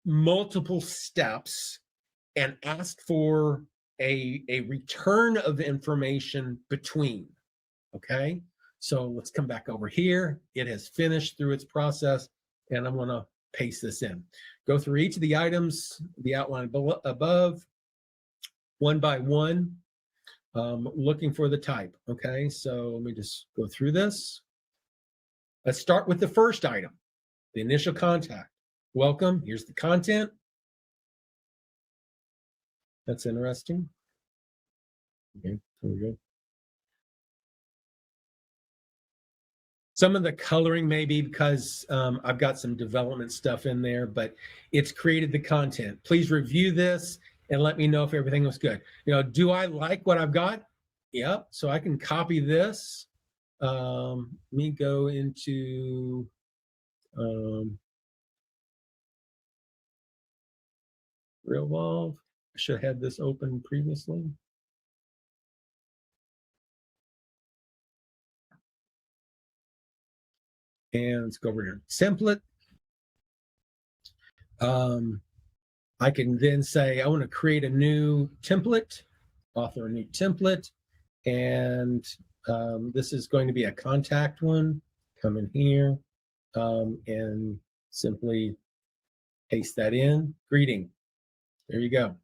Speaker 1: multiple steps and ask for a return of information between. Okay, So let's come back over here. It has finished through its process, and I'm going to paste this in. Go through each of the items, the outline above, one by one, looking for the type. Okay, so let me just go through this. Let's start with the first item, the initial contact. Welcome. Here's the content. That's interesting. Okay, there we go. Some of the coloring may be because I've got some development stuff in there, but it's created the content. Please review this and let me know if everything was good. Do I like what I've got? Yep. So I can copy this. Let me go into Realvolve. I should have had this open previously. And let's go over here. Template. I can then say, I want to create a new template, author a new template, and this is going to be a contact one. Come in here and simply paste that in. Greeting. There you go.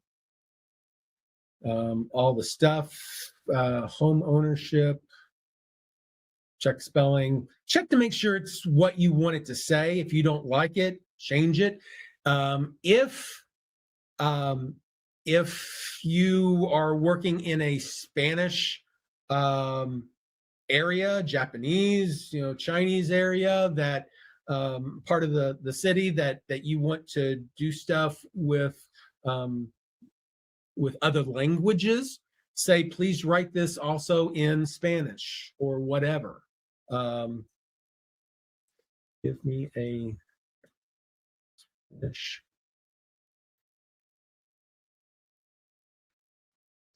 Speaker 1: All the stuff, home ownership, check spelling, check to make sure it's what you want it to say. If you don't like it, change it. If you are working in a Spanish area, Japanese, Chinese area, that part of the city that you want to do stuff with other languages, say, please write this also in Spanish or whatever. Give me a Spanish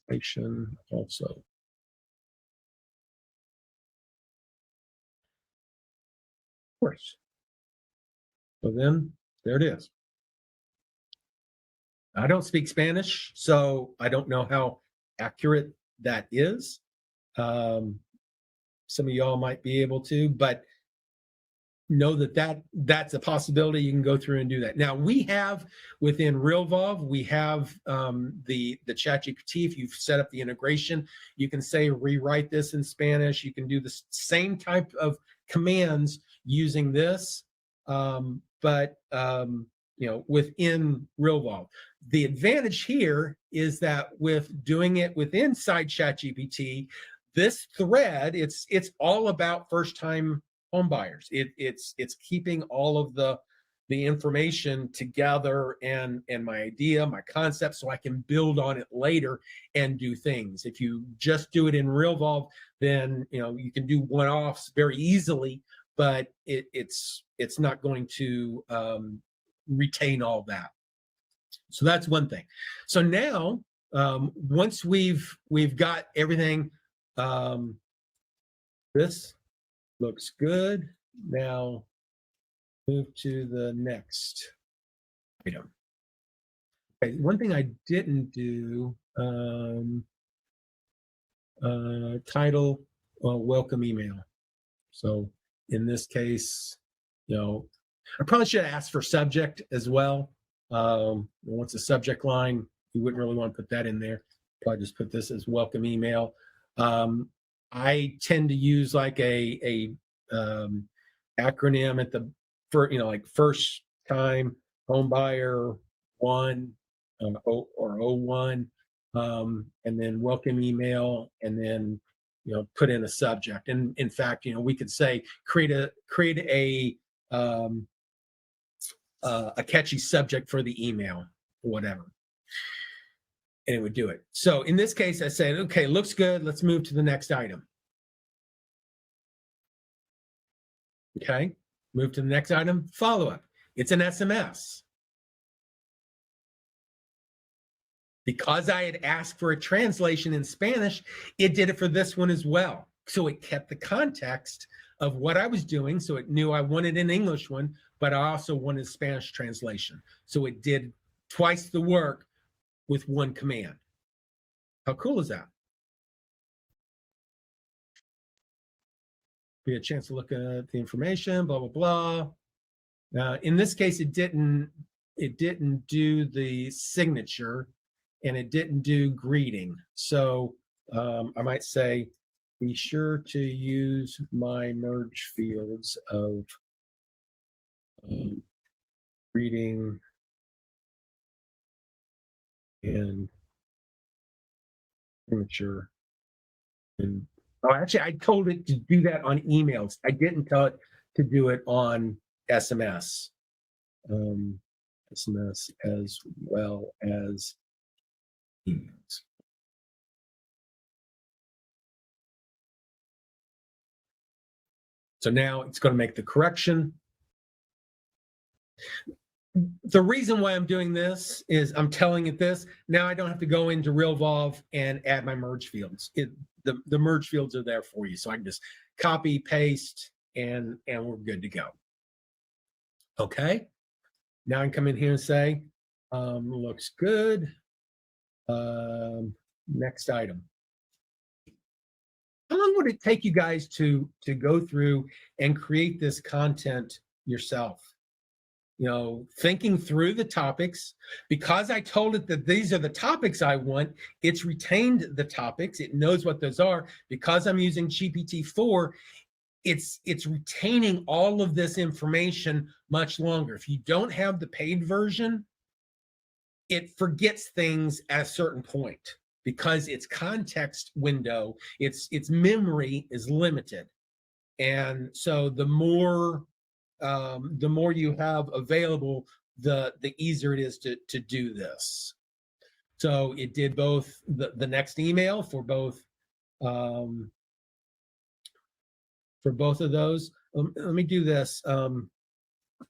Speaker 1: translation also. Of course. So then there it is. I don't speak Spanish, so I don't know how accurate that is. Some of y'all might be able to, but know that's a possibility. You can go through and do that. Now we have within Realvolve, we have the ChatGPT. If you've set up the integration, you can say rewrite this in Spanish. You can do the same type of commands using this, but within Realvolve. The advantage here is that with doing it within ChatGPT, this thread, it's all about first-time home buyers. It's keeping all of the information together and my idea, my concept, so I can build on it later and do things. If you just do it in Realvolve, then you can do one-offs very easily, but it's not going to retain all that. So that's one thing. So now once we've got everything, this looks good. Now move to the next item. Okay, one thing I didn't do, title, welcome email. So in this case, I probably should have asked for subject as well. Once the subject line, you wouldn't really want to put that in there. Probably just put this as welcome email. I tend to use like a acronym at the like first time home buyer 1 or 01, and then welcome email, and then put in a subject. And in fact, we could say create a catchy subject for the email or whatever, and it would do it. So in this case, I said, okay, looks good. Let's move to the next item. Okay, move to the next item, follow-up. It's an SMS. Because I had asked for a translation in Spanish, it did it for this one as well. So it kept the context of what I was doing. So it knew I wanted an English one, but I also wanted Spanish translation. So it did twice the work with one command. How cool is that? be a chance to look at the information, blah, blah, blah. In this case, it didn't do the signature, and it didn't do greeting. So I might say, be sure to use my merge fields of greeting and signature. And actually, I told it to do that on emails. I didn't tell it to do it on SMS. SMS as well as emails. So now it's going to make the correction. The reason why I'm doing this is I'm telling it this. Now I don't have to go into Realvolve and add my merge fields. The merge fields are there for you. So I can just copy, paste, and we're good to go. Okay. Now I can come in here and say, looks good. Next item. How long would it take you guys to go through and create this content yourself? You know, thinking through the topics. Because I told it that these are the topics I want, it's retained the topics. It knows what those are. Because I'm using GPT-4, it's retaining all of this information much longer. If you don't have the paid version, it forgets things at a certain point because its context window, its memory is limited. And so the more you have available, the easier it is to do this. So it did both the next email for both of those. Let me do this.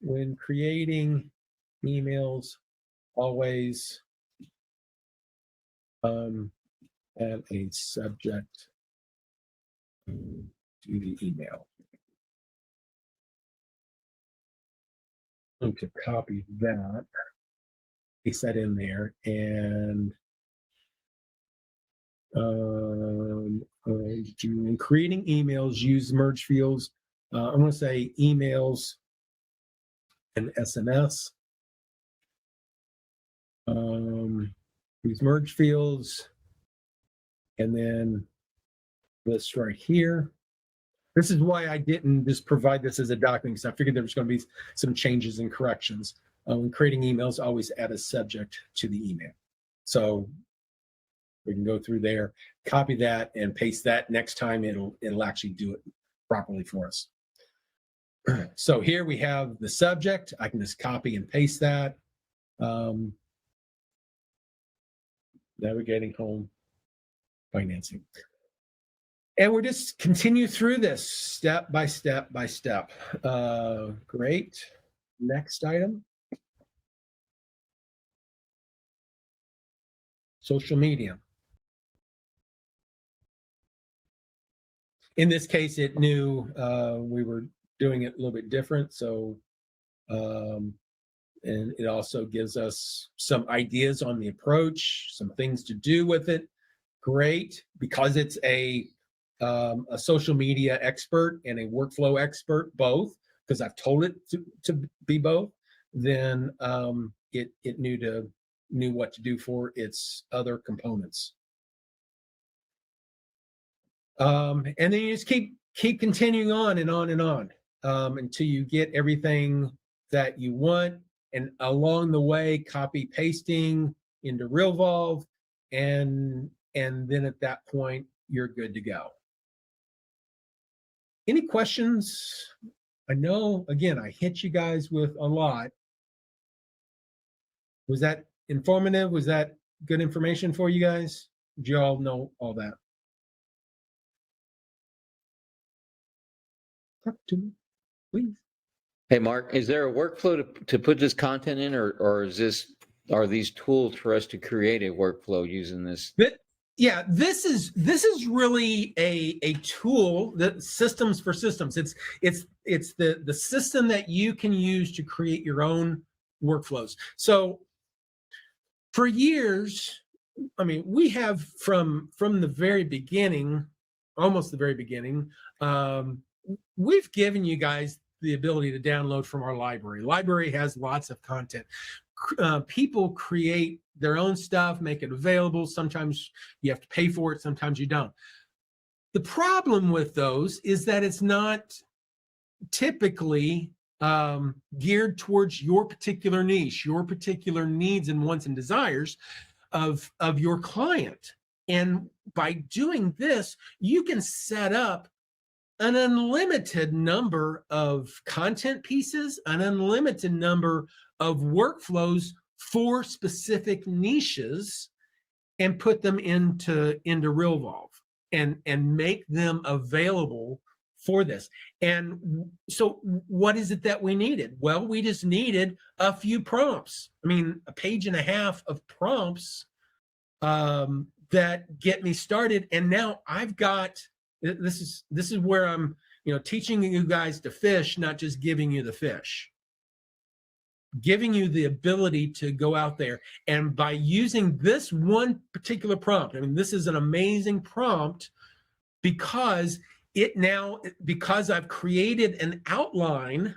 Speaker 1: When creating emails, always add a subject to the email. I'm going to copy that, paste that in there, and in creating emails, use merge fields. I'm going to say emails and SMS. Use merge fields, and then this right here. This is why I didn't just provide this as a document, because I figured there was going to be some changes and corrections. When creating emails, always add a subject to the email. So we can go through there, copy that, and paste that. Next time, it'll actually do it properly for us. So here we have the subject. I can just copy and paste that. Navigating home financing. And we'll just continue through this step by step by step. Great. Next item. Social media. In this case, it knew we were doing it a little bit different. So, and it also gives us some ideas on the approach, some things to do with it. Great, because it's a social media expert and a workflow expert, both, because I've told it to be both, then it knew what to do for its other components. And then you just keep continuing on and on and on until you get everything that you want. And along the way, copy pasting into Realvolve, and then at that point, you're good to go. Any questions? I know, again, I hit you guys with a lot. Was that informative? Was that good information for you guys? Did you all know all that? Talk to me, please.
Speaker 2: Hey, Mark, is there a workflow to put this content in, or are these tools for us to create a workflow using this?
Speaker 1: Yeah, this is really a tool that systems for systems. It's the system that you can use to create your own workflows. So for years, I mean, we have from the very beginning, almost the very beginning, we've given you guys the ability to download from our library. Library has lots of content. People create their own stuff, make it available. Sometimes you have to pay for it, sometimes you don't. The problem with those is that it's not typically geared towards your particular niche, your particular needs and wants and desires of your client. And by doing this, you can set up an unlimited number of content pieces, an unlimited number of workflows for specific niches, and put them into Realvolve and make them available for this. And so what is it that we needed? Well, we just needed a few prompts. I mean, a page and a half of prompts that get me started. And now I've got, this is where I'm, teaching you guys to fish, not just giving you the fish. Giving you the ability to go out there. And by using this one particular prompt, I mean, this is an amazing prompt because because I've created an outline,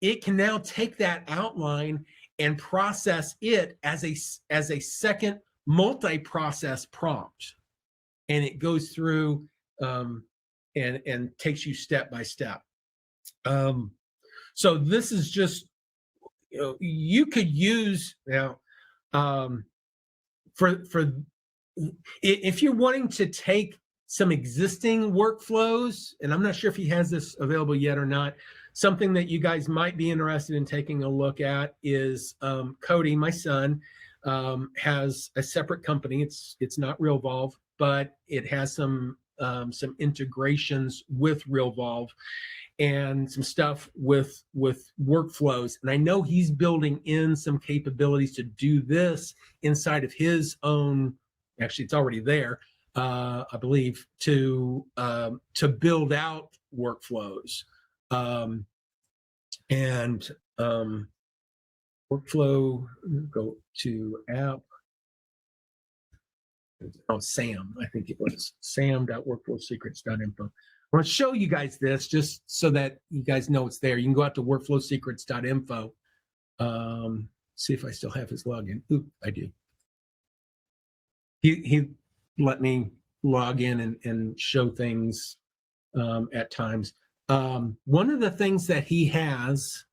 Speaker 1: it can now take that outline and process it as a second multi-process prompt. And it goes through and takes you step by step. So this is just, you could use now for if you're wanting to take some existing workflows, and I'm not sure if he has this available yet or not. Something that you guys might be interested in taking a look at is Cody, my son, has a separate company. It's not Realvolve, but it has some integrations with Realvolve and some stuff with workflows. And I know he's building in some capabilities to do this inside of his own. Actually, it's already there. I believe to build out workflows and workflow. Go to app. Oh, Sam, I think it was sam.workflowsecrets.info. I want to show you guys this just so that you guys know it's there. You can go out to workflowsecrets.info. See if I still have his login. Oop, I do. He let me log in and show things at times. One of the things that he has,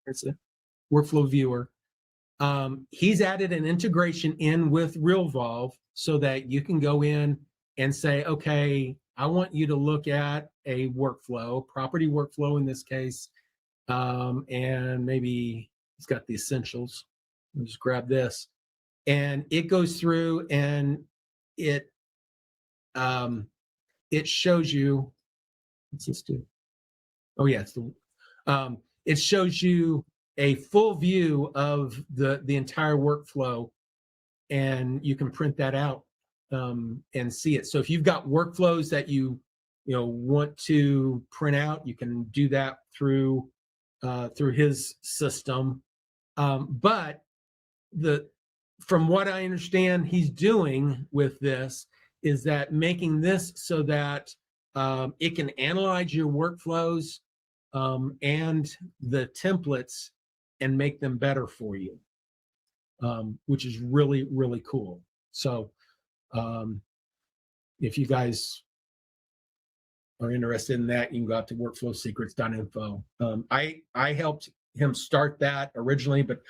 Speaker 1: it's a workflow viewer. He's added an integration in with Realvolve so that you can go in and say, okay, I want you to look at a workflow, property workflow in this case, and maybe he's got the essentials. I'll just grab this. And it goes through and it shows you, what's this do? Oh yeah, it shows you a full view of the entire workflow, and you can print that out and see it. So if you've got workflows that you want to print out, you can do that through his system. But from what I understand he's doing with this is that making this so that it can analyze your workflows and the templates and make them better for you, which is really, really cool. So if you guys are interested in that, you can go out to workflowsecrets.info. I helped him start that originally, but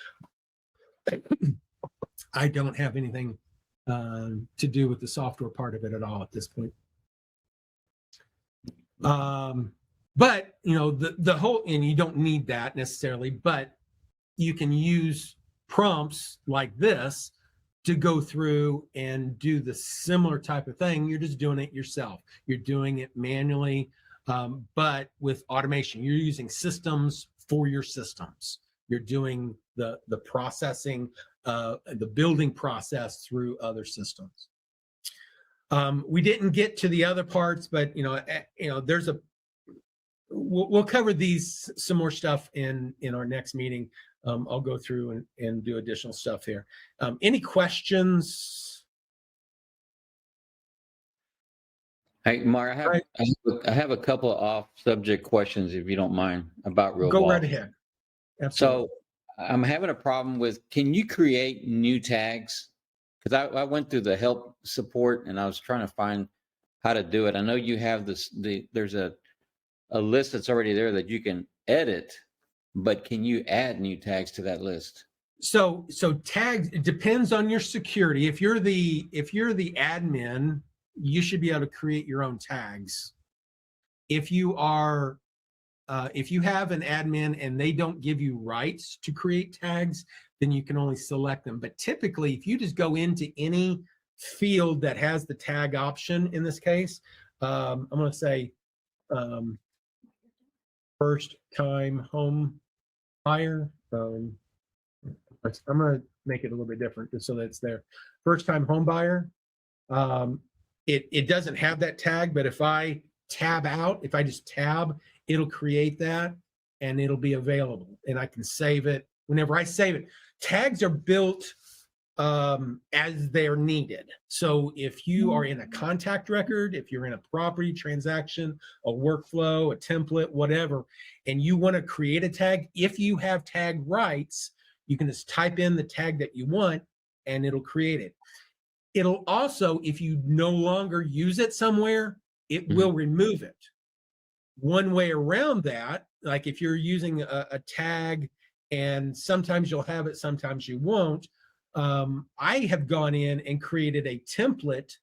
Speaker 1: I don't have anything to do with the software part of it at all at this point. But the whole, and you don't need that necessarily, but you can use prompts like this to go through and do the similar type of thing. You're just doing it yourself. You're doing it manually, but with automation. You're using systems for your systems. You're doing the processing, the building process through other systems. We didn't get to the other parts, but there's we'll cover these some more stuff in our next meeting. I'll go through and do additional stuff here. Any questions?
Speaker 2: Hey, Mark,
Speaker 1: Right.
Speaker 2: I have a couple of off-subject questions, if you don't mind, about
Speaker 1: Go right
Speaker 2: Realvolve.
Speaker 1: ahead. Absolutely.
Speaker 2: So I'm having a problem with, can you create new tags? Because I went through the help support and I was trying to find how to do it. I know you have there's a list that's already there that you can edit, but can you add new tags to that list?
Speaker 1: So tags, it depends on your security. If you're the admin, you should be able to create your own tags. If you are if you have an admin and they don't give you rights to create tags, then you can only select them. But typically, if you just go into any field that has the tag option, in this case, I'm going to say um, first time home buyer. I'm going to make it a little bit different just so that it's there. First time home buyer. Um, it doesn't have that tag, but if I tab out, if I just tab, it'll create that and it'll be available and I can save it whenever I save it. Tags are built as they're needed. So if you are in a contact record, if you're in a property transaction, a workflow, a template, whatever, and you want to create a tag, if you have tag rights, you can just type in the tag that you want and it'll create it. It'll also, if you no longer use it somewhere, it will remove it. One way around that, like if you're using a tag and sometimes you'll have it, sometimes you won't. I have gone in and created a template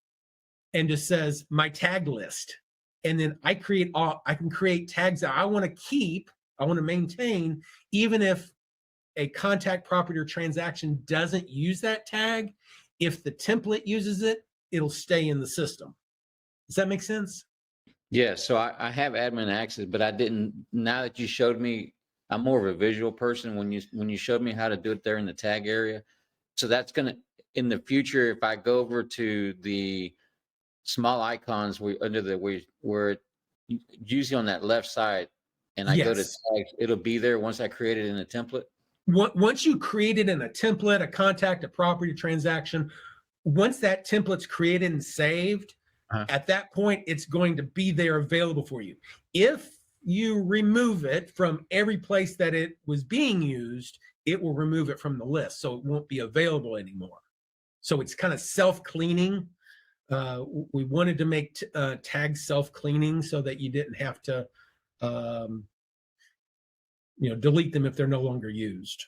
Speaker 1: and just says my tag list. And then I can create tags that I want to keep, I want to maintain, even if a contact, property, or transaction doesn't use that tag. If the template uses it, it'll stay in the system. Does that make sense?
Speaker 2: Yeah, so I have admin access, but I didn't. Now that you showed me, I'm more of a visual person. When you showed me how to do it there in the tag area, so that's gonna, in the future, if I go over to the small icons under the where usually on that left side, and I go to
Speaker 1: Yes.
Speaker 2: tags, it'll be there once I create it in a template.
Speaker 1: Once you create it in a template, a contact, a property transaction, once that template's created and saved,
Speaker 2: Uh-huh.
Speaker 1: at that point, it's going to be there available for you. If you remove it from every place that it was being used, it will remove it from the list. So it won't be available anymore. So it's kind of self-cleaning. We wanted to make tags self-cleaning so that you didn't have to um, delete them if they're no longer used.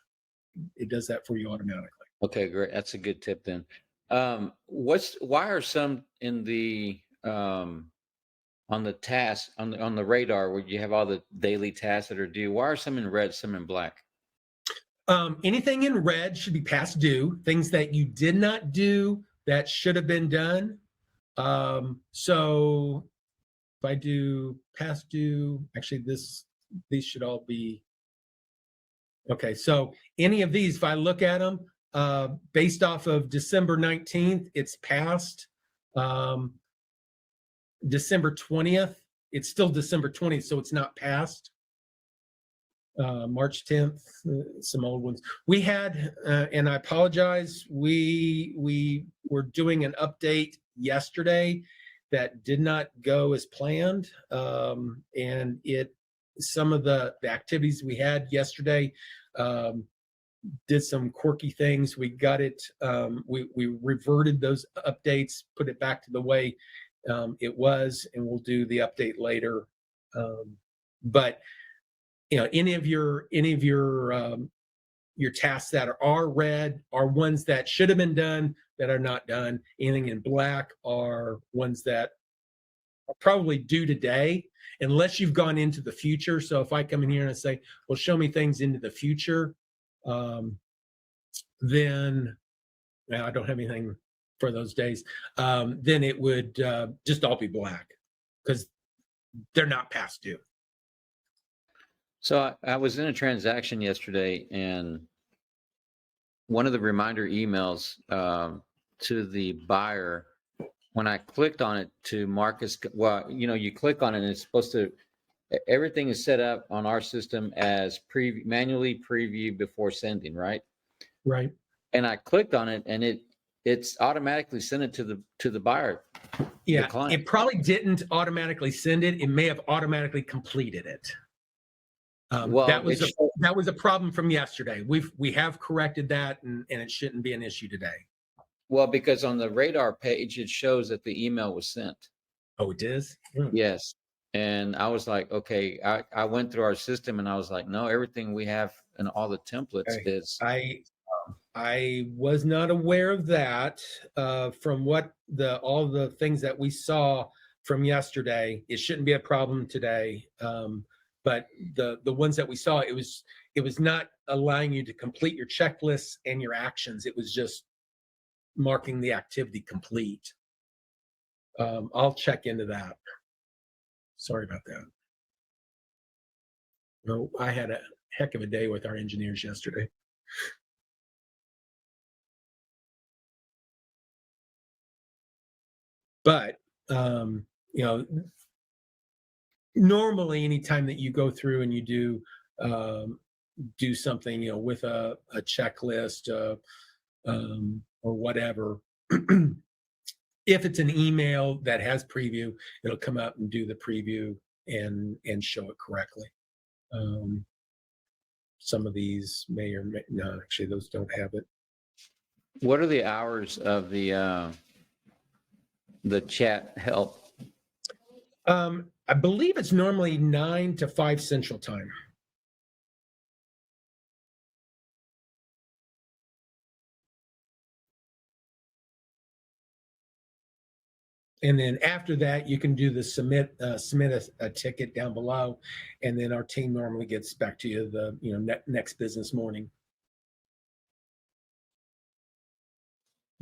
Speaker 1: It does that for you automatically.
Speaker 2: Okay, great. That's a good tip then. Why are some in the on the task on the radar where you have all the daily tasks that are due? Why are some in red, some in black?
Speaker 1: Anything in red should be past due. Things that you did not do that should have been done. So if I do past due, actually these should all be okay. So any of these, if I look at them based off of December 19th, it's past. December 20th, it's still December 20th, so it's not past. March 10th, some old ones. We had, and I apologize, we were doing an update yesterday that did not go as planned. And some of the activities we had yesterday did some quirky things. We got it, we reverted those updates, put it back to the way it was, and we'll do the update later. But any of your tasks that are red are ones that should have been done that are not done. Anything in black are ones that are probably due today, unless you've gone into the future. So if I come in here and I say, well, show me things into the future, then I don't have anything for those days. Then it would just all be black because they're not past due.
Speaker 2: So I was in a transaction yesterday, and one of the reminder emails to the buyer, when I clicked on it to Marcus, well, you click on it and it's supposed to, everything is set up on our system as manually preview before sending, right?
Speaker 1: Right.
Speaker 2: And I clicked on it and it's automatically sent it to the buyer, the
Speaker 1: Yeah,
Speaker 2: client.
Speaker 1: it probably didn't automatically send it. It may have automatically completed it.
Speaker 2: Well,
Speaker 1: that was a problem from yesterday. We have corrected that, and it shouldn't be an issue today.
Speaker 2: well, because on the radar page it shows that the email was sent.
Speaker 1: Oh, it is?
Speaker 2: Yes. And I was like, okay, I went through our system and I was like, no, everything we have and all the templates
Speaker 1: Okay.
Speaker 2: is
Speaker 1: I was not aware of that. From what all the things that we saw from yesterday, it shouldn't be a problem today. But the ones that we saw, it was not allowing you to complete your checklists and your actions. It was just marking the activity complete. I'll check into that. Sorry about that. No, I had a heck of a day with our engineers yesterday. But you know, normally anytime that you go through and you do something, you know, with a checklist or whatever, if it's an email that has preview, it'll come out and do the preview and show it correctly. Some of these may or may no, actually those don't have it.
Speaker 2: What are the hours of the chat help?
Speaker 1: I believe it's normally 9 to 5 Central Time. And then after that, you can do the submit a ticket down below, and then our team normally gets back to you the next business morning.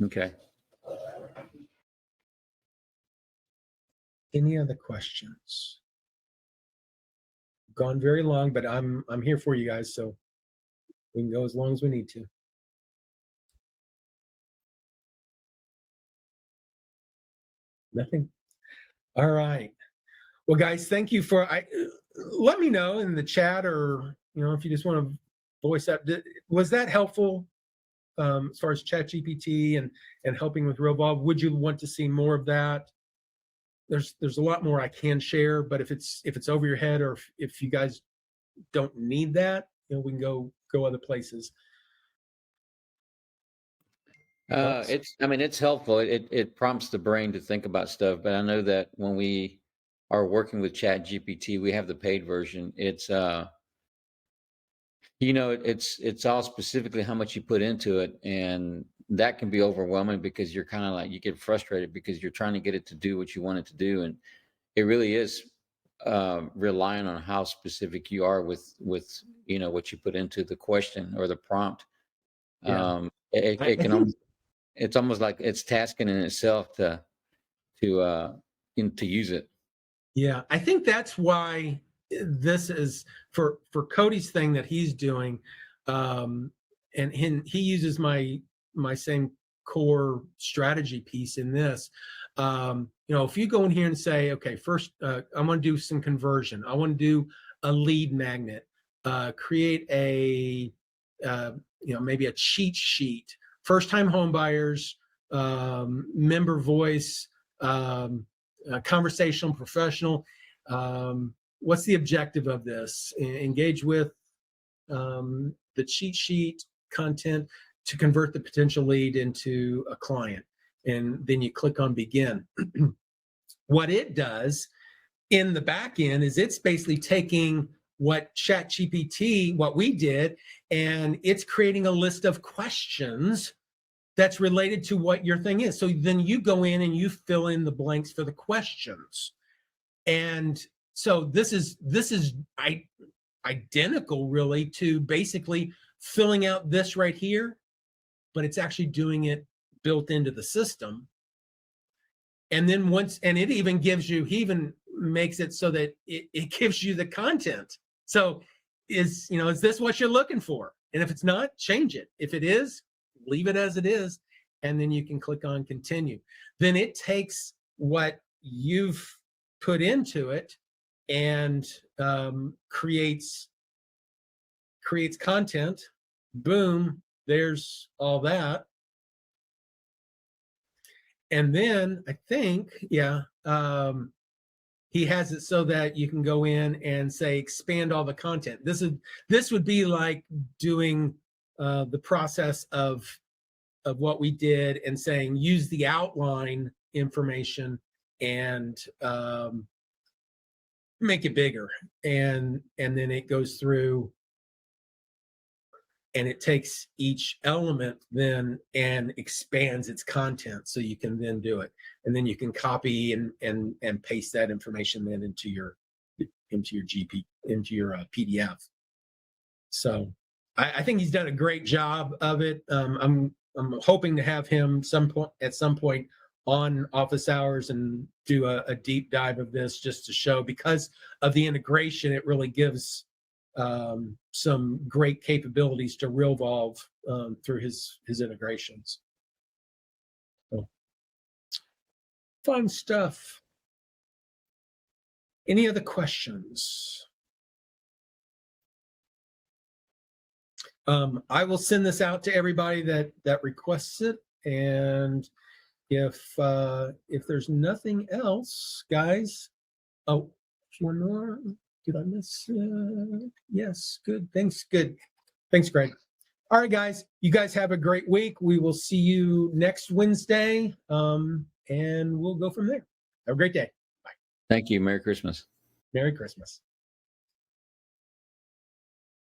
Speaker 2: Okay.
Speaker 1: Any other questions? Gone very long, but I'm here for you guys, so we can go as long as we need to. Nothing. All right. Well, guys, thank you for. Let me know in the chat, or if you just want to voice up. Was that helpful as far as ChatGPT and helping with Realvolve? Would you want to see more of that? There's a lot more I can share, but if it's over your head, or if you guys don't need that, we can go other places.
Speaker 2: It's helpful. It prompts the brain to think about stuff. But I know that when we are working with Chat GPT, we have the paid version. It's it's all specifically how much you put into it, and that can be overwhelming because you're kind of like, you get frustrated because you're trying to get it to do what you want it to do, and it really is relying on how specific you are with what you put into the question or the prompt.
Speaker 1: Yeah.
Speaker 2: It can almost, it's almost like it's tasking in itself to use it.
Speaker 1: Yeah, I think that's why this is for Cody's thing that he's doing, and he uses my same core strategy piece in this. If you go in here and say, okay, first I want to do some conversion, I want to do a lead magnet, create a maybe a cheat sheet, first time home buyers, member voice, conversational, professional. What's the objective of this? Engage with the cheat sheet content to convert the potential lead into a client. And then you click on begin. What it does in the back end is it's basically taking what ChatGPT, what we did, and it's creating a list of questions that's related to what your thing is. So then you go in and you fill in the blanks for the questions. And so this is identical really to basically filling out this right here, but it's actually doing it built into the system. And then it even gives you, he even makes it so that it gives you the content. So is this what you're looking for? And if it's not, change it. If it is, leave it as it is, and then you can click on continue. Then it takes what you've put into it and creates content. Boom, there's all that. And then I think, he has it so that you can go in and say expand all the content. This would be like doing the process of what we did and saying use the outline information and make it bigger, and then it goes through and it takes each element then and expands its content, so you can then do it, and then you can copy and paste that information then into your PDF. So I think he's done a great job of it. I'm hoping to have him at some point on office hours and do a deep dive of this, just to show, because of the integration, it really gives some great capabilities to Realvolve through his integrations. So, fun stuff. Any other questions? I will send this out to everybody that requests it, and if there's nothing else, guys. Oh, one more. Did I miss? Yes, good. Thanks. Good. Thanks, Greg. All right, guys. You guys have a great week. We will see you next Wednesday, and we'll go from there. Have a great day. Bye.
Speaker 2: Thank you. Merry Christmas.
Speaker 1: Merry Christmas.